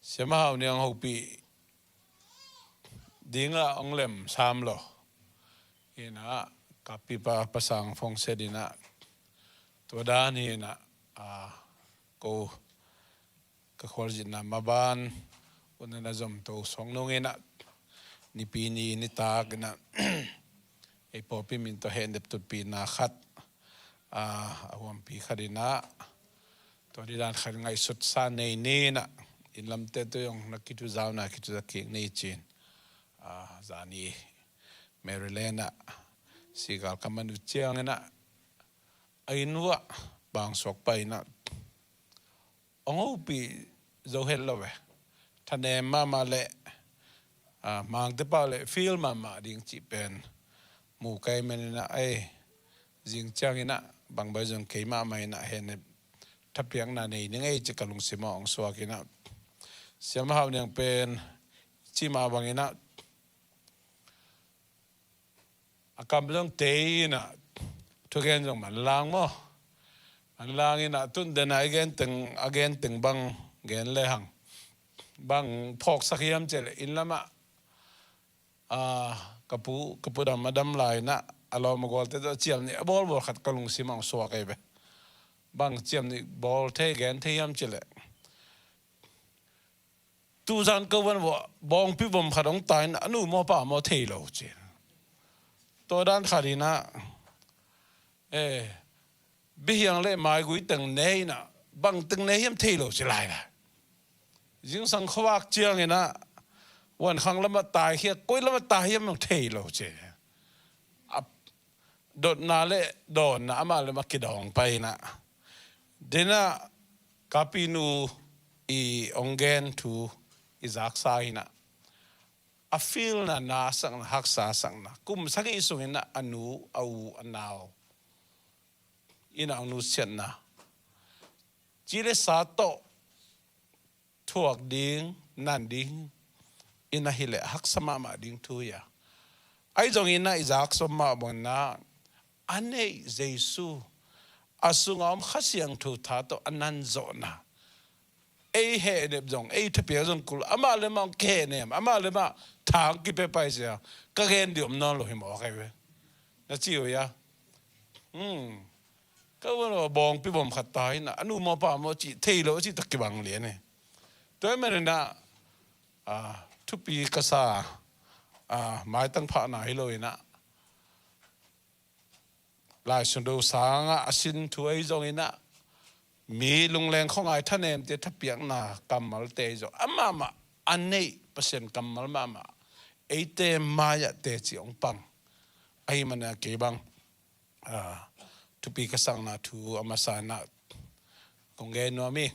xia mà hậu niang hậu bị ding là ông lem sam lo ina kapi pa pasang phong se đi na tua đa ni na câu cái khoa gì na maban ôn na zoom to song nong ina ni pi ni ta cái na ai po pi min to hen dep tut pi na khat awam pi khadina to di dan khat ngai sut sa nei ni na in lam te to yong na kitu zau na kitu za ki nei chin zani Maryland na sigal kamanu chiang na ainwa bang sok pai na ông bị dấu hết rồi vậy, thằng em mà lệ, mang tới bao lệ film mà điên chỉ bên, mù cây mình là ai, riêng trang na bằng bây giờ cái mà mày na hiện Thapiakna này những ai chỉ cần lùng xí mỏng xóa cái na, xem hào những bên chỉ mà bằng cái na, cầm lông tê na, thôi cái giống mà lang mo. Ang langin na tun den again từng bang gen le hang bang phok sakiam chele in lama kapu dam madam lai na alo magol te chiam ni bol khat kalung simang so kai be bang chiam ni bol the gen the yam chele tu zan ko wan bo bong pi bom khadong tai na anu mo pa mo the lo che to dan kharina bây giờ lại mai cuối từng này na bằng từng này hiểm thay đổi trở lại là những sang khoác chiang này naวันครั้งละมาตายเฮียก้อยละมาตายเฮียมันthay đổiเจโดดนาเล่โดนนะอามาเลยมาคิดองไปนะเดน่ากาปินูอีองเกนทูอีซักไซนะอาฟิลนะนาสังฮักษาสังนะกุมสักอีสุงนะอนุเอาอันนาวอินเอานุเสียนนะจีเลสาโตทวกดิ้งนั่นดิ้งอินหิเลหักสมามาดิ้งทุยาไอ้จงอินนะอิจากสมาบนนะอันนี้เยซูอาสุงอมขัดเสียงทุท่าโตอันนั้นโจนะไอ้เหตุเด็บจงไอ้ทัพเปียจงกุลอามาเลมาแค่เนี่ยอามาเลมาทางกิเปไปเสียก็เห็นเดี๋ยวนอนลอยหมอกไอ้เว้ยนั่นจิ๋วยาก็ว่าบองพี่บอมขัดตายนะอนุมาป่ามาจีเทโลจีตะกี้บังเลียนเนี่ยตัวเมื่อนั้นทุกปีก็ซาหมายตั้งผ่าไหนเลยนะลายสุดดูสางสินถวยจงอินะมีลุงแรงของไอ้ท่านเองจะทับเปียกนากำมัลเตจอามาอันนี้เปอร์เซ็นต์กำมัลมาไอเตมายะเตจิองปังไอ้มันเกี่ยบังทุกปีก็สั่งนะทูอามาสานะกงเกนัวมี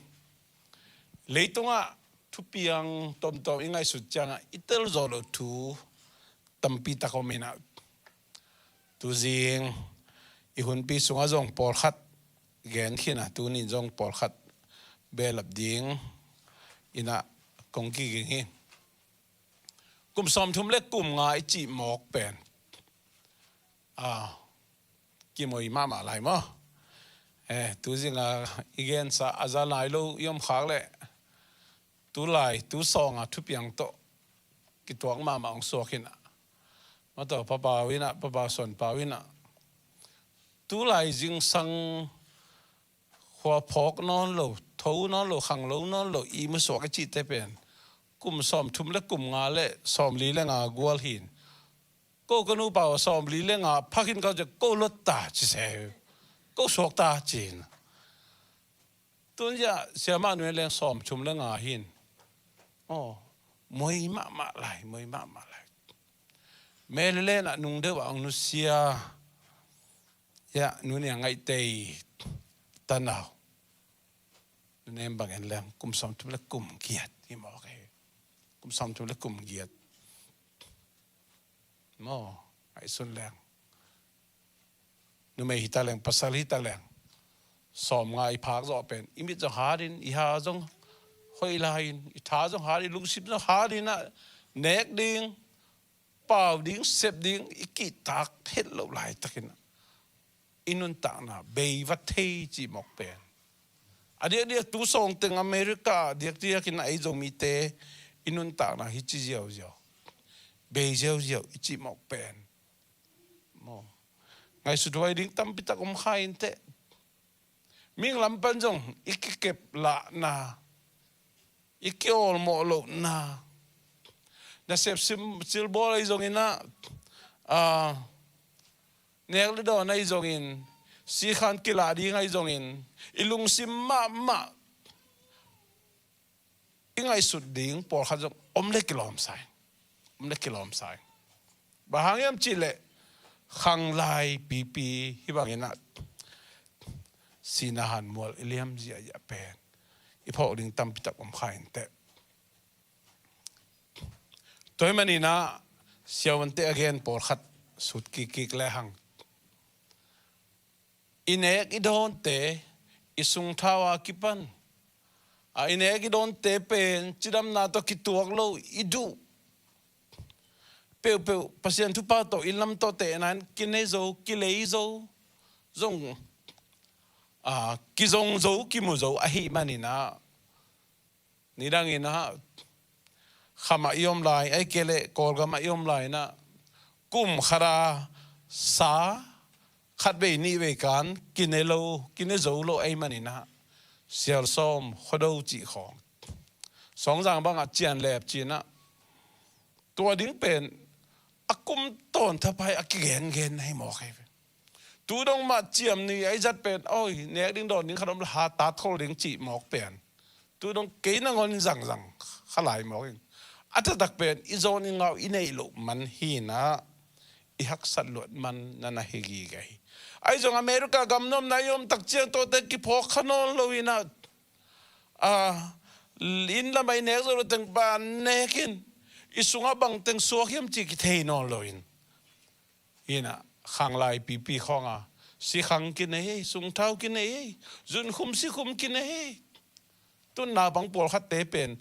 เลยตรงทุกปียังต้มยังไงสุดจังอิตาลีโซโลทูตั้มปีตะคอมินะตูจิงอีหุ่นปีสุงอาจงปอลขัดเกนขี้นะตูนี่จงปอลขัดเบลับดิงอินะกงกีกิงกุมสอมทุ่มเล็กกุมงาไอจีหมอกเป็นกี่โมยมาอะไรมั้งตัวจริงอีกอย่างซะอาจารย์นายเรายอมขากเลยตัวลายตัวซองทุบยังโตกิตัวมาองสวกินะมาต่อป้าป้าวินะป้าป้าสอนป้าวินะตัวลายจริงสังหัวพอกนอนโลทูนอนโลขังโลนอนโลอีมุสวกจิตเตเป็นกุมซ้อมทุ่มและกุมงาเล่ซ้อมลีและงากวลหินก็กนูเป่าซ้อมลีเล่งพักหินเขาจะก็ลดตาจีเสก็สวกตาจีนตัวนี้เสียมาหน่วยเล่งซ้อมชุมเล่งหินมวยมาไหลมวยมาไหลเมลเล่นนุ่งเดือบองนุเซียนุ่นยังไงเตยตันเอานุ่นเองบางเห็นเล่งกุมซ้อมชุมเล่งกุมเกียรติที่บอกให้กุมซ้อมชุมเล่งกุมเกียรติไอ้ส่วนแรงนึกไม่หิตาแรงภาษาหิตาแรง som ngai phak zo pen imit zo harin I ha zong hoi lain I tha zong harin lung sip zo harin na nek ding pau ding sep ding iki tak het lo lai takin inun tak na bei va thei chi mok pen adia dia tu song teng America dia kin ai zo mi te inun tak na hi chi jiao jiao bei jiao jiao chi mok pen mo ngai su doi ding tam pitak khain te Ming lam pan jong ikikep la na ikiol mo lo na sep sil bol ai jong ina nek le do na ai jong in si khan kila di ngai jong in ilung sim ma ingai sut ding por kha jong omle kilom sai ba hangyam chile khang lai pi hi bang ina sinahan mol iliam zia ya pen ipo ding tam pitak khain te toy manina siawante again por khat sut ki le hang inek idon te isung thawa kipan a inek idon te pen chidam na to kituak lo idu pe pasien tu pa to ilam to te nan kinezo kileizo zong kizong zo kimuzo ahi manina nidangina khama yom lai ai kele kolgama yom lai na kum khara sa khat be ni ve kan kinezo lo ai manina sial som khodo chi khong song jang bang a chian lep chi na tua ding pen akum ton thapai akigen nei mo khai tu dong ma chiam ni ai zat pen oi nek ding don ding kharom ha ta thol ding chi mok pen tu dong ke na ngon zang khalai mok ata dak pen I zon ngau I nei lo man hi na I hak sat lot man na hegi gai ai zong America gamnom na yom tak chiang to te ki phok khanon lo ina in la mai nek zo teng ban nekin isunga bang teng suakhim chi ki thei non lo in ina khang lai pi khonga si khang ki nei sung thau ki nei zun khum si khum ki nei tun na bang por khat te pen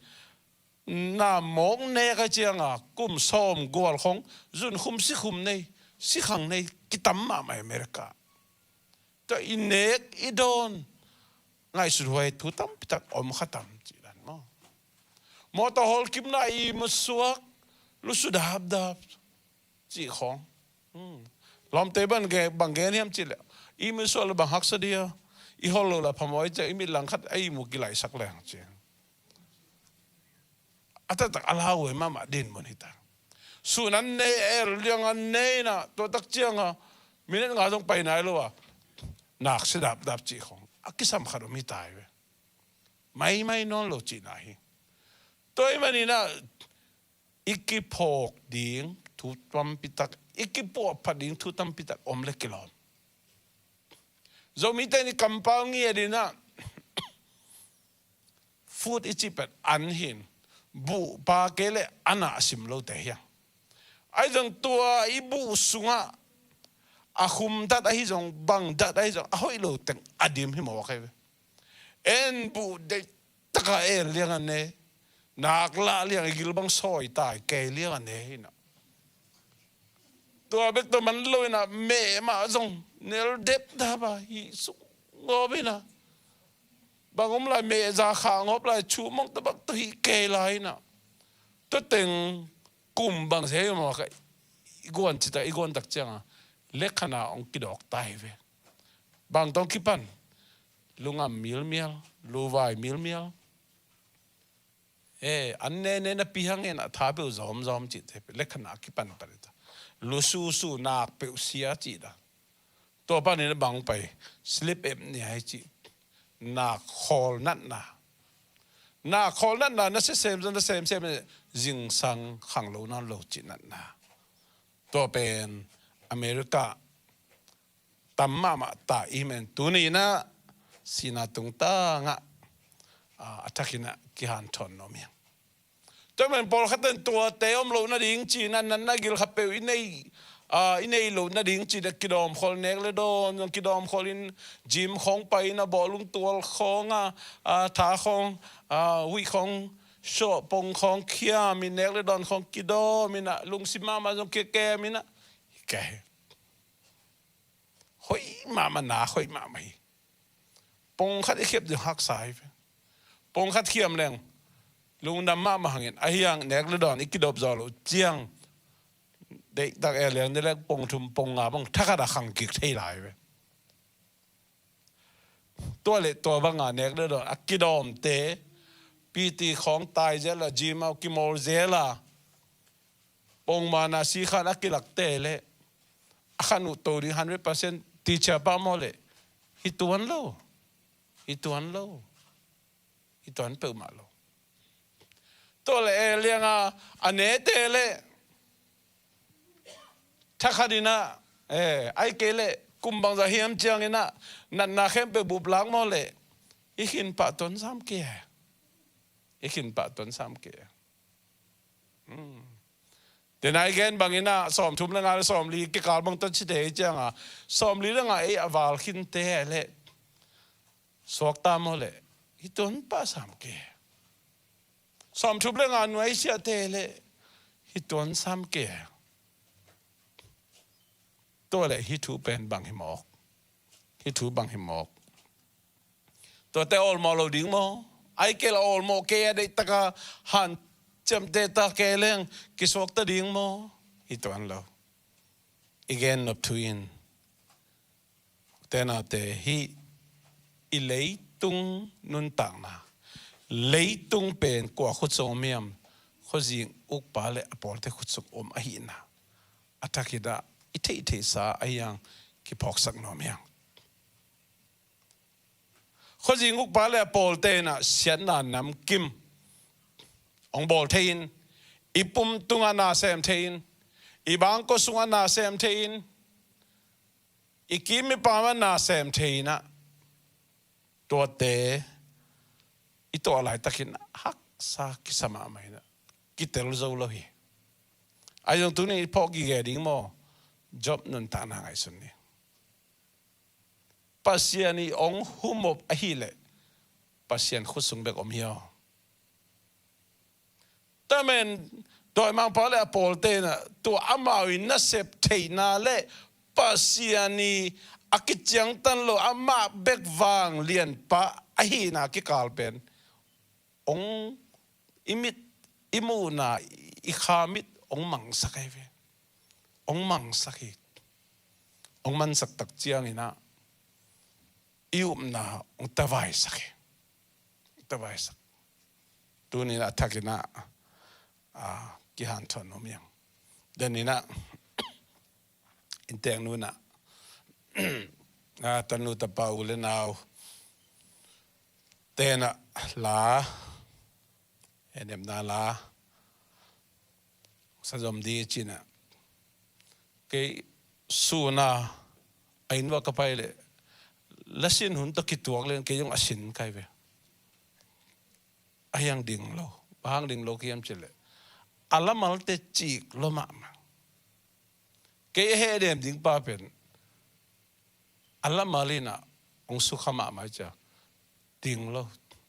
na mong ne ka chianga kum som gol khong zun khum si khum nei si khang nei ki tam ma mai America to inek idon ngai su hoi tu tam pitak om khatam chi dan mo to hol kim na I musuak lu su dab chi khong lom te ban ge bangen hiam chile I mi so le bang hak sa dia I holo la phamoi cha I mi lang khat ai mu ki lai sak lang che ata tak alawe mama din monita sunan ne liang an ne na to tak chianga minen nga jong pai nai lo wa nak se dap chi khong akisam kharo mi tai we mai non lo chi na hi toy manina ikipok ding tu twam pitak ikipo pading tu tam pitak omle kilom zomite ni kampang edina food ichipet anhin bu pa kele ana sim lo te ya ai jong tua ibu sunga ahum dat ai jong bang dat ai jong ahoi lo teng adim hi mo kai en bu de taka liang ne nak la liang gilbang soi tai ke liang ne na tua bek to man lo na me ma zong nel dep da ba hi su ngobina bangom lai me za kha ngop lai chu mong ta bak to hi ke lai na to teng kum bang se mo ka igon chita igon tak changa lekhana ong kidok tai ve bang tong kipan lungam mil luwai mil anne ne na pihang en tha pe zom chi te lekhana kipan parita lusu nak pe sia chi da to pa ne bang pai slip em ni hai chi na khol nat na na se sem jing sang khang lo na lo chi nat na to pen America tamma ma ta imen tu ni na sina tung ta nga atakina ki han thon no mi to men por khaten to te om lo na ding chi nan na gil khape nei inei lo na ding chi da kidom khol nek le don yong kidom kholin gym khong pai na bolung tual khonga tha khong wi khong sho pong khong khia mi nek le don khong kidom mi na lung sima ma jong ke mi na ke hoi ma na hoi ma mai pong khat khep de hak sai pong khat khiam leng lung nam ma hangin ahiang nek le don ikidop zalo chiang để đặc biệt là cái bông thùng bông à bông thắc đã khăng kịch thế lại vậy tôi lại tôi bằng à nè cái đó cái đom té pt khong tai giờ là gym ao kim mol giờ là bông mà na si khăn cái lạc té lệ khăn u tôi đi 100% teacher ba mol lệ hit tuan lo hit tuan pel mà lo tôi lại liền anh ấy té lệ Thakadina, ai kể kumbang za hiam chiang ina, na khem pe bub lang mo le, ikin pa ton sam kia, Then again bang ina som thum lenga som li ke kal bang tot chite chiang som li lenga aval khin te le, sok ta mo le, iton pa sam kia, som thum lenga nuai sia te le, iton sam kia. Tôi lại hít thú bên bằng hiểm mọc tôi tới all mò lâu điếng mò ai kêu là all mò kê đây ta cả hàn chấm tê ta kê lên cái số ta điếng mò hít toàn lâu again up to in tên nào tê hi lấy tung nun tang na lấy tung bên qua khut sông miam khut riêng uk pa lệ apol te khut sông ahi na atakida ite sa ayang ki phok sak nom yang khoji nguk ba le pol te na sian na nam kim ong bol thein ipum tunga na sem thein ibang ko sunga na sem thein ikimi pa na sem theina to te ito alai takin hak sa kisama mai na kitel zo lo hi ayong tu ni phok gi ge ding mo job nun ta na ngai sun ni pasiani ong humop ahile pasian khusung bek om hiao tamen doi mang pa le pol te na to amawi na sep theina le pasiani akichang tan lo ama bek wang lian pa ahi na ki kalpen ong imit imuna ikhamit ong mang sakai ve ong mang sakhi ong man sak tak chiang ina ium na ong tawai sakhi tawai sak tu ni na thakina ki han thon nom yang den ina inteng nu na tanu ta pau le nau tena la enem na la sa zom di china cái su na ain wa kapai le lasin hun ta kituak lên cái yung asin kai ve ayang ding lo bang ding lo kiam chile alamal te chik lo ma cái he dem ding pa pen alamalina ong su khama ma cha ding lo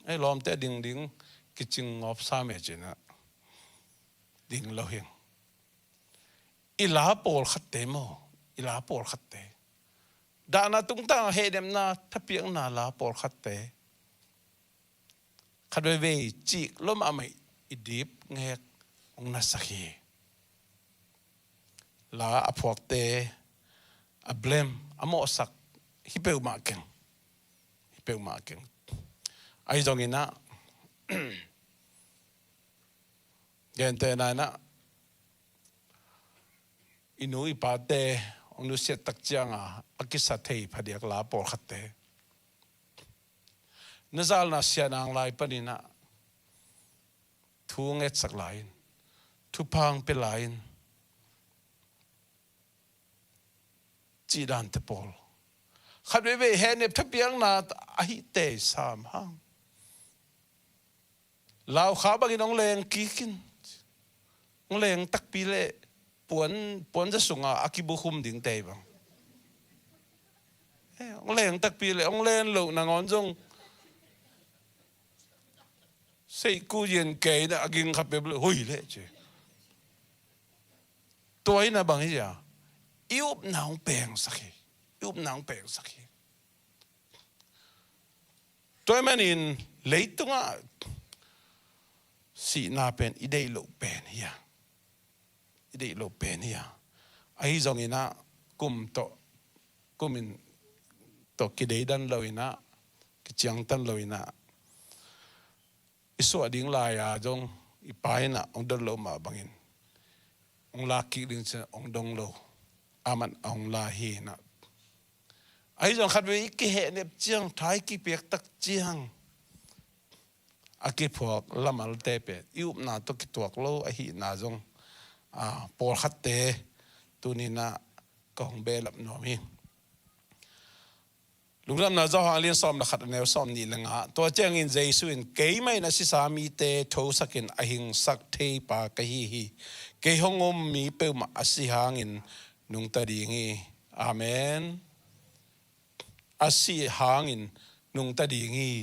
ai lom te ding kiching ngop sa me china ding lo hing ila pol khatte mo ila pol khatte dana tung ta hedem na thapiang na la pol khatte khadwe ve chi lom amai idip ngek ong nasakhi la apok te a blem amo sak hipeu ma keng ai jongina gente na inui pate ong nu set tak chianga akisa thei phadiak la por khatte nazal na sianang lai panina thu nget sak lain thu phang pe lain chi dan te pol khadwe ve he ne thapiang na ahi te sam hang lao kha bagin ong leng kikin ong leng tak pi le puanจะส่งอากิบุคุมดิ่งเตยบังองเล่นตักปีเลยองเล่นลูกนางอนจงใส่กูเย็นเกยนะอากิงขับไปเลยหุยเลยเจ้ตัวนี้นะบางทีอ่ะยุบหนังแปลงสักทียุบหนังแปลงสักทีตัวมันอินเลยตัวอ่ะสีน่าเป็นอีเดย์ลูกเป็นเฮียอีเดย์ลูกเป็นเฮียไอ้จงอินะกุมโตกุมินโตกิเดย์ดันเราอินะกิจังตันเราอินะอิสวดดิ้งลายอ่ะจงอีปายนะองดันเรามาบางอินองลาคิดิ้งเสองดงเราอามันองลาเฮนะไอ้จงขัดไว้อีกเหตุเนี่ยเจียงท้ายกี่เปียกตักเจียงอากิพวกละมัลเตเปยุบนาตุกิตัวกโลไอหินาจงปอลขัดเตตุนินะกองเบลับนอมีลุงรำนาเจ้าหางเลี้ยงซ้อมนักขัดแนวซ้อมนี่ละงะตัวเจ้าอินใจสุนเกยไม่นะสิสามีเตโทสักินอหิงสักเทปากะฮีฮีเกยหงอมมีเปิมาสิหางินนุงตาดีงี้อาเมนอาสิหางินนุงตาดีงี้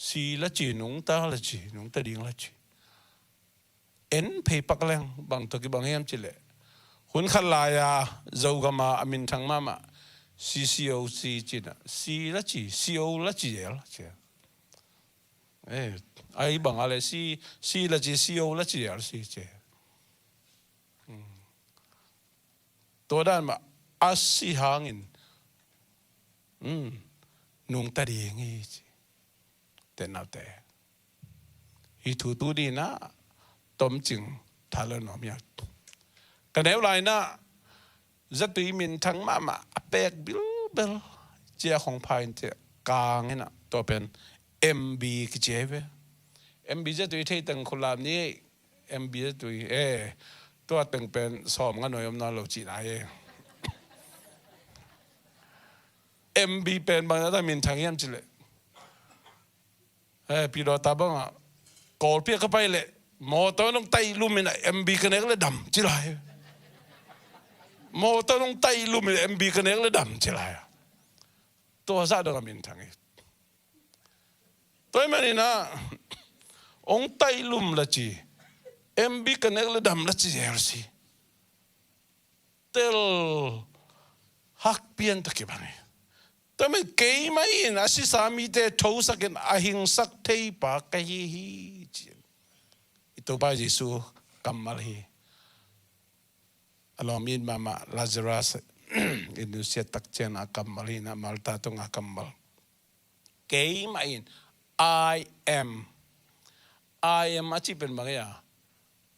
สีละจีนุงตาละจีนุงตาดิ่งละจีเอ็นเพย์ปักแรงบางตัวกี่บางเฮียมจิเลหุ่นขันลายาเจ้ากามาอามินทั้งมาCCOC จีน่ะสีละจี CO ละจีเอลเจ้าไอ้บางอะไรสีละจี CO ละจีเอลสีเจ้าตัวด้านมาอาศิหางินนุงตาดิ่งงี้แต่นาแต่ฮีทูตูดีนะต้มจึงทาเลนอมยากกันแนวไรนะจะตุยมินทั้งมาเปกบิลเบลเจ้าของพายเจ้ากลางนี่นะตัวเป็น MB กิเจเว MB จะตุยที่ตั้งคนลามนี้ MB จะตุยตัวตั้งเป็นสอบกันหน่อยอมนอนเราจีนไอ MB เป็นบางอย่างมินทั้งยันจิเลพี่รอตาบ้างอ่ะกอลเพียกเข้าไปเลยมอเตอร์ต้องไต่ลุมมินะMBกันเองเลยดำจิไรมอเตอร์ต้องไต่ลุมมินะMBกันเองเลยดำจิไรตัวซาดองมินทั้งนี้ตัวมันนี่นะองไต่ลุมละจี MBกันเองเลยดำละจีเอลซีเตลฮักเปียนตะกี้บ้างนี่แต่ไม่เกยไม่นะสิสามีเตโทสักินอหิงสักเทปากะฮีฮีอิตัวไปยิสุกัมมัลฮีอารมณ์อินมาลาซารัสอินดูเซียตักเจนอากัมมัลฮีนะมัลตาตงอากัมมัลเกยไม่ I am อาชีพเป็นบางอย่าง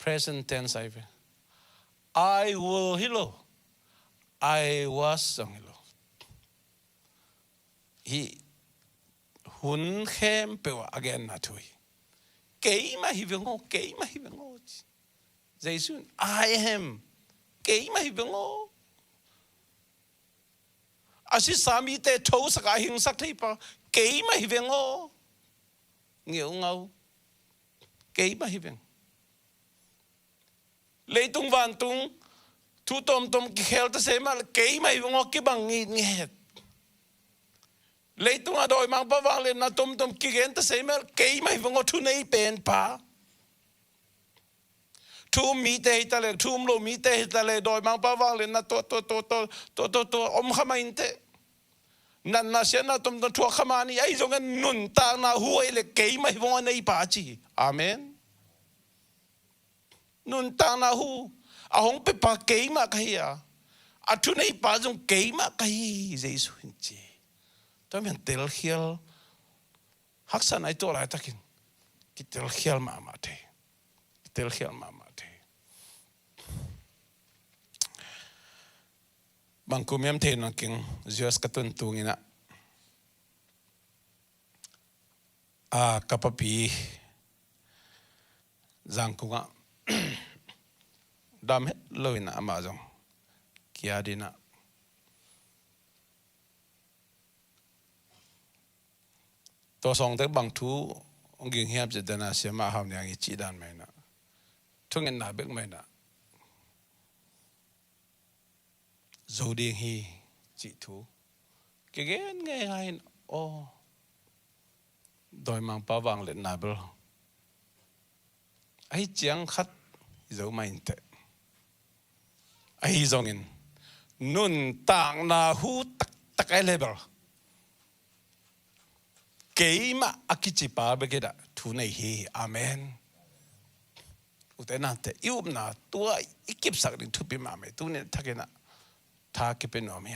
present tense ไอ้เป็น I will hello I was hello hi hun khem pe wa again na thui kei ma hi vengo Jesus I am kei ma hi vengo asi sami te tho saka hing sak thei pa kei ma hi vengo ngeu ngau kei ma hi veng leitung van tung thu tom ki khel ta se ma kei ma hi vengo ki bang ngi het lấy tung đôi mang bao vang lên na tôm kia gen ta say mer kei mai vong thu nei pen pa thu mi te ta le thu lo mi te ta le đôi mang bao vang lên na to om khama in te nan na sia na tôm thua khama ni ai jong an nun ta na huai le kei mai vong nei pa chi amen nun ta na hu a hong pe pa kei ma kai a thu nei pa jong kei ma kai Jesus hin chiตัวมันเตลเขียลฮักษะไหนตัวอะไรตะกินกิเตลเขียลมาเทเตลเขียลมาเทบางคุมยามเทนักกินเจ้าสกัดตุนตุงินะกับปปีจังกุงะดำเฮเลยนะมาจงกิอาดีนะตัวสองแต่บางทูองค์เฮียบจะเดินอาเซียมาหามอย่างอีจีดันไหมนะทุกเงินหนาเบิกไหมนะ dấu điên hi chị thú cái nghe ngay ô đôi mang pa vàng lên nà bờ ai chẳng khát dấu mày tệ ai dòng in nun tang na hu tak ai level cái mà akichipa bây giờ thu này hi amen ute na te iup na tua ikip sak din thupi ma me tu ne thakena tha ke pe no me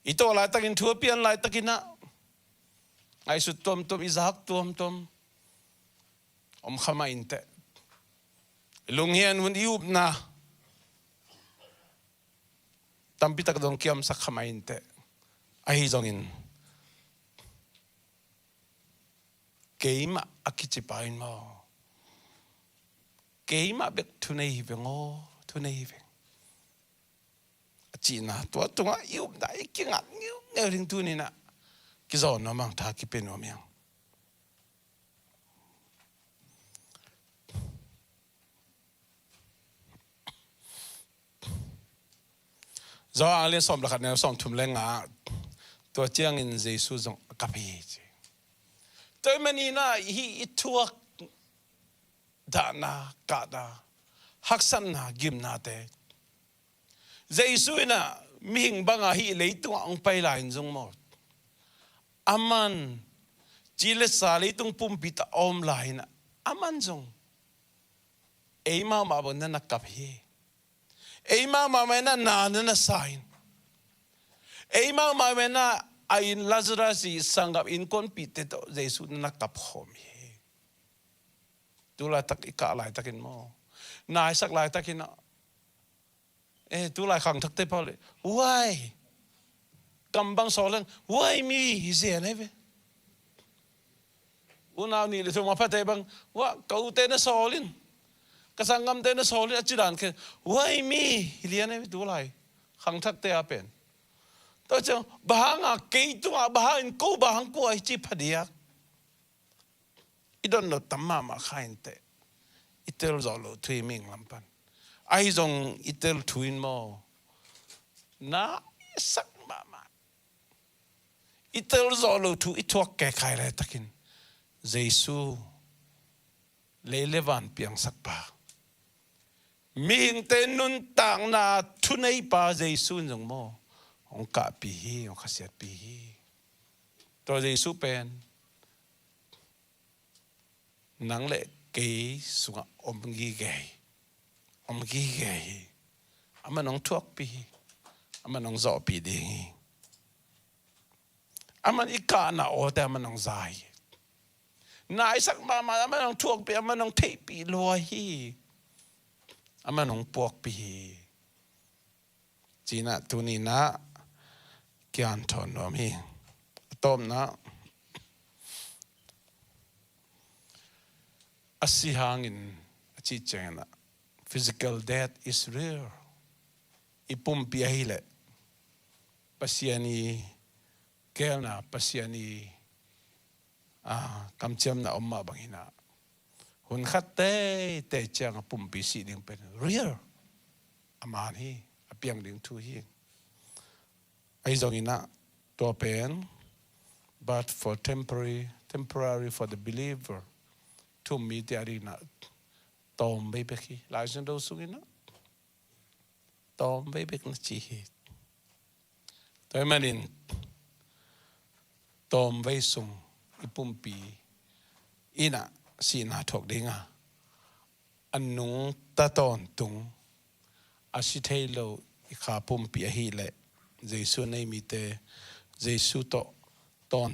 ito lai takin thua pian lai takina ai su tom izak tom om khama inte lunghian un iup na tampi tak dong kiam sak khama inte ai zongin keima akichipain mo keima bek thunei vengo thunei veng china to tunga yum da ikinga neu ring tu ni na ki zo no mang tha ki pe no myang zo ale som la khat ne som thum lenga to chiang in jesu zong kapi tôi mình na hi thuốc đã na cả da hắc san na gim na te Giêsu na mình banga hi lấy tung ông bay lại trong một aman chỉ là sa lấy tung pum pita om lại na aman trong ấy mà bọn nó cặp hi ấy mà mày na sign ấy mà mày na ain Lazarus sanggap in kon pite to Jesu na kaphom he tu la tak ika lai takin mo nai sak lai takin tu lai khang thak te pa le why kambang solen why me he ne ve una ni le thuma phate bang wa kau te na solin kasangam te na solin achidan ke why me hiliane tu lai khang thak te apen tôi cho bahang à kỹ tung à bahang câu bahang của ai chỉ phát điạc, idon nó tắm mà khai nte, itel rồi lo thuê mình làm pan, ai dòng itel thuin mo, na sắc mà, itel rồi lo thu ituak kẻ khai lại takin, Giêsu lấy levan piang sắc pa, mình tên nun tang na thu nei pa Giêsu dòng mo. Ông cả pi ông khát pi rồi Giêsu pen nắng lệ kế xuống ông ghi gầy ama nong thuốc pi ama nong dọ pi đi ama ika na o te ama nong dài nai sắc mà ama nong thuốc pi ama nong thei pi loi hi ama nong puak pi chỉ na tu ni na kian thon nom hi tom na asihangin chi chena physical death is real ipum pi hile pasiani kelna pasiani kamcham na omma bangina hun khatte te chang pum pi si ding pen real aman hi apiang ding thu hi ai zongina to pen but for temporary for the believer to meet the arena tom bay beki la jin do sungina tom bay bek na chi hi toy manin tom bay sung ipumpi ina sina thok dinga annung ta ton tung asithelo ikha pumpi hi le Giêsu nei mi te Giêsu to ton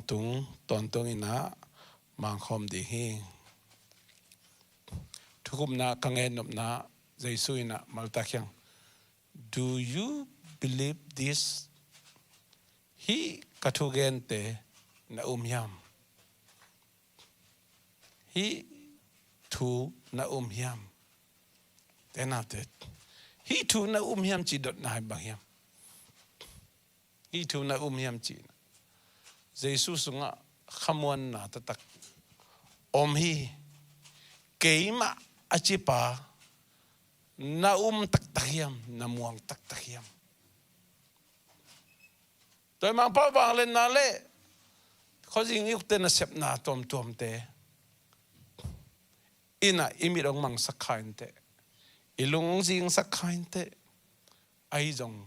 tung ina mang khom di hi thukum na kangen nop na Giêsu ina malta kyang do you believe this hi kathugen te na yam hi thu na yam tenate hi thu na yam chi dot na bang yam hi thu na yam chi Giêsu sunga khamwan na ta tak om hi keima achipa na tak takiam na muang tak takiam tôi mang pa bang lên na le khó gì yêu tên là sẹp na tom tom te ina imi dong mang sakhain te ilung jing sakhain te ai dong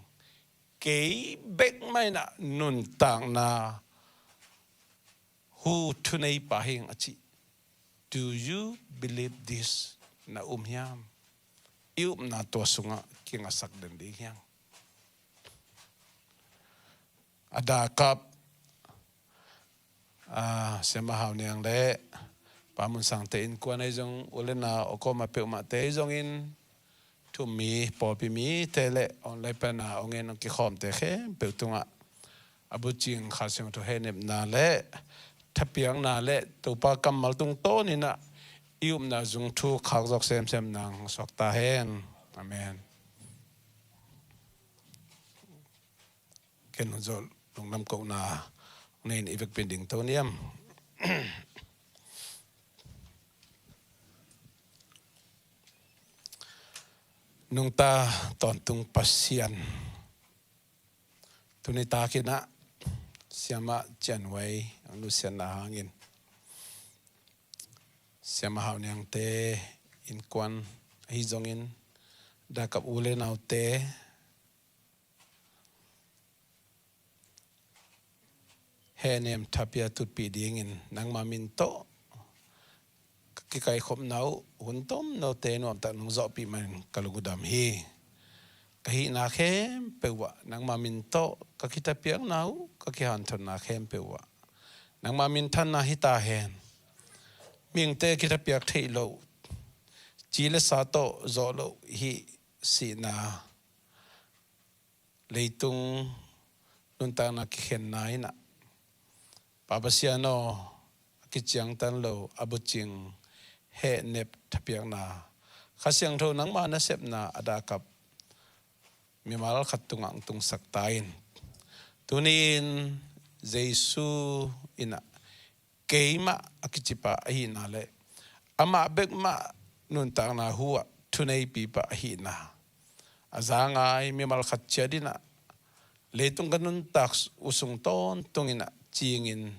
cái bek mai na nun tang na hu tunei pa hing achi do you believe this na hiam yêu na to sunga kinga sak den di hiang ada kap sema hau niang le pamun sang te in kwa nei jong ulena okoma pe ma te jong in thu mi po pi mi te le on le pa na ongen ki khom te khe pe tunga abu ching kha seng to he nep na le thapiang na le to pa kamal tung to ni na ium na jung thu khak jok sem sem nang sok ta hen amen ken zol long nam ko na nên việc pending to niam nung ta ton tung pasian tuni ta kina siama janway ang lusian na hangin siama hau niang te in kwan hi zongin da kap ule nau te he nem thapia tut pi ding in nang ma min to ki kai khom nau hun tom no te no ta nung zo pi man kalugudam hi ka hi na khem pewa nang ma min to ka ki tapiang nau ka ki han thon na khem pewa nang ma min than na hi ta hen ming te ki tapiak thei lo chi le sa to zo lo hi si na leitung nun ta na ki khen nai na Papasiano kichiang tan lo abuching he nep Thapiakna khasiang tho nang ma na sep na adakap mimal khatungang tung saktain tunin Jesu ina keima akichipa ahina le ama bekma nun tang na huwa tunei pipa ahina azangai mimal khatchadina leitung kanun tax usung ton tungina chingin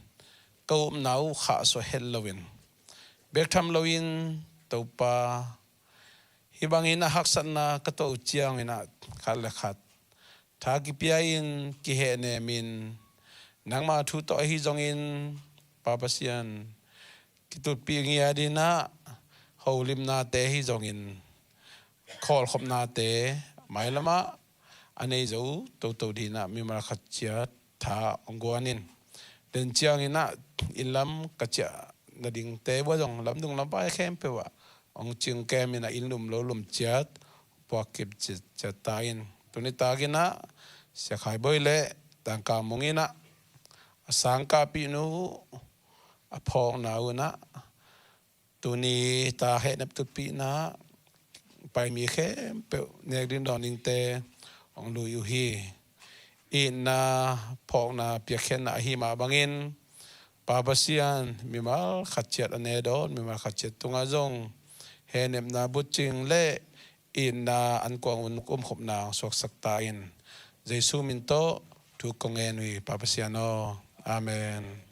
câu nấu khá so Halloween bek tham lowin topa hibangin na haksan na kato chiang ina khalakhat thagi piain ki he ne min nangma thu to hi jongin papasian kitut pi ngia dina holim na te hi jongin khol khop na te mailama anei zo to dina mi mar khatchia tha ongwanin den chiang ina ilam kacha nading te wa jong lam dung lam pa khem pe wa ong ching kem ina ilum lo lum chat po kip chatain tunita gina se khai boile tang ka mongina asang ka pi nu a phong na una tuni ta he nap tu pi na pai mi khem pe ne din doning te ong lu yu hi in na phong na pia khen na hi ma bangin Papasian mimal khatchet anedon mimal khatchet tunga jong henem na butching le in na an kwang un khop na sok sakta in Jesu min to tu kongen wi Papasiano amen.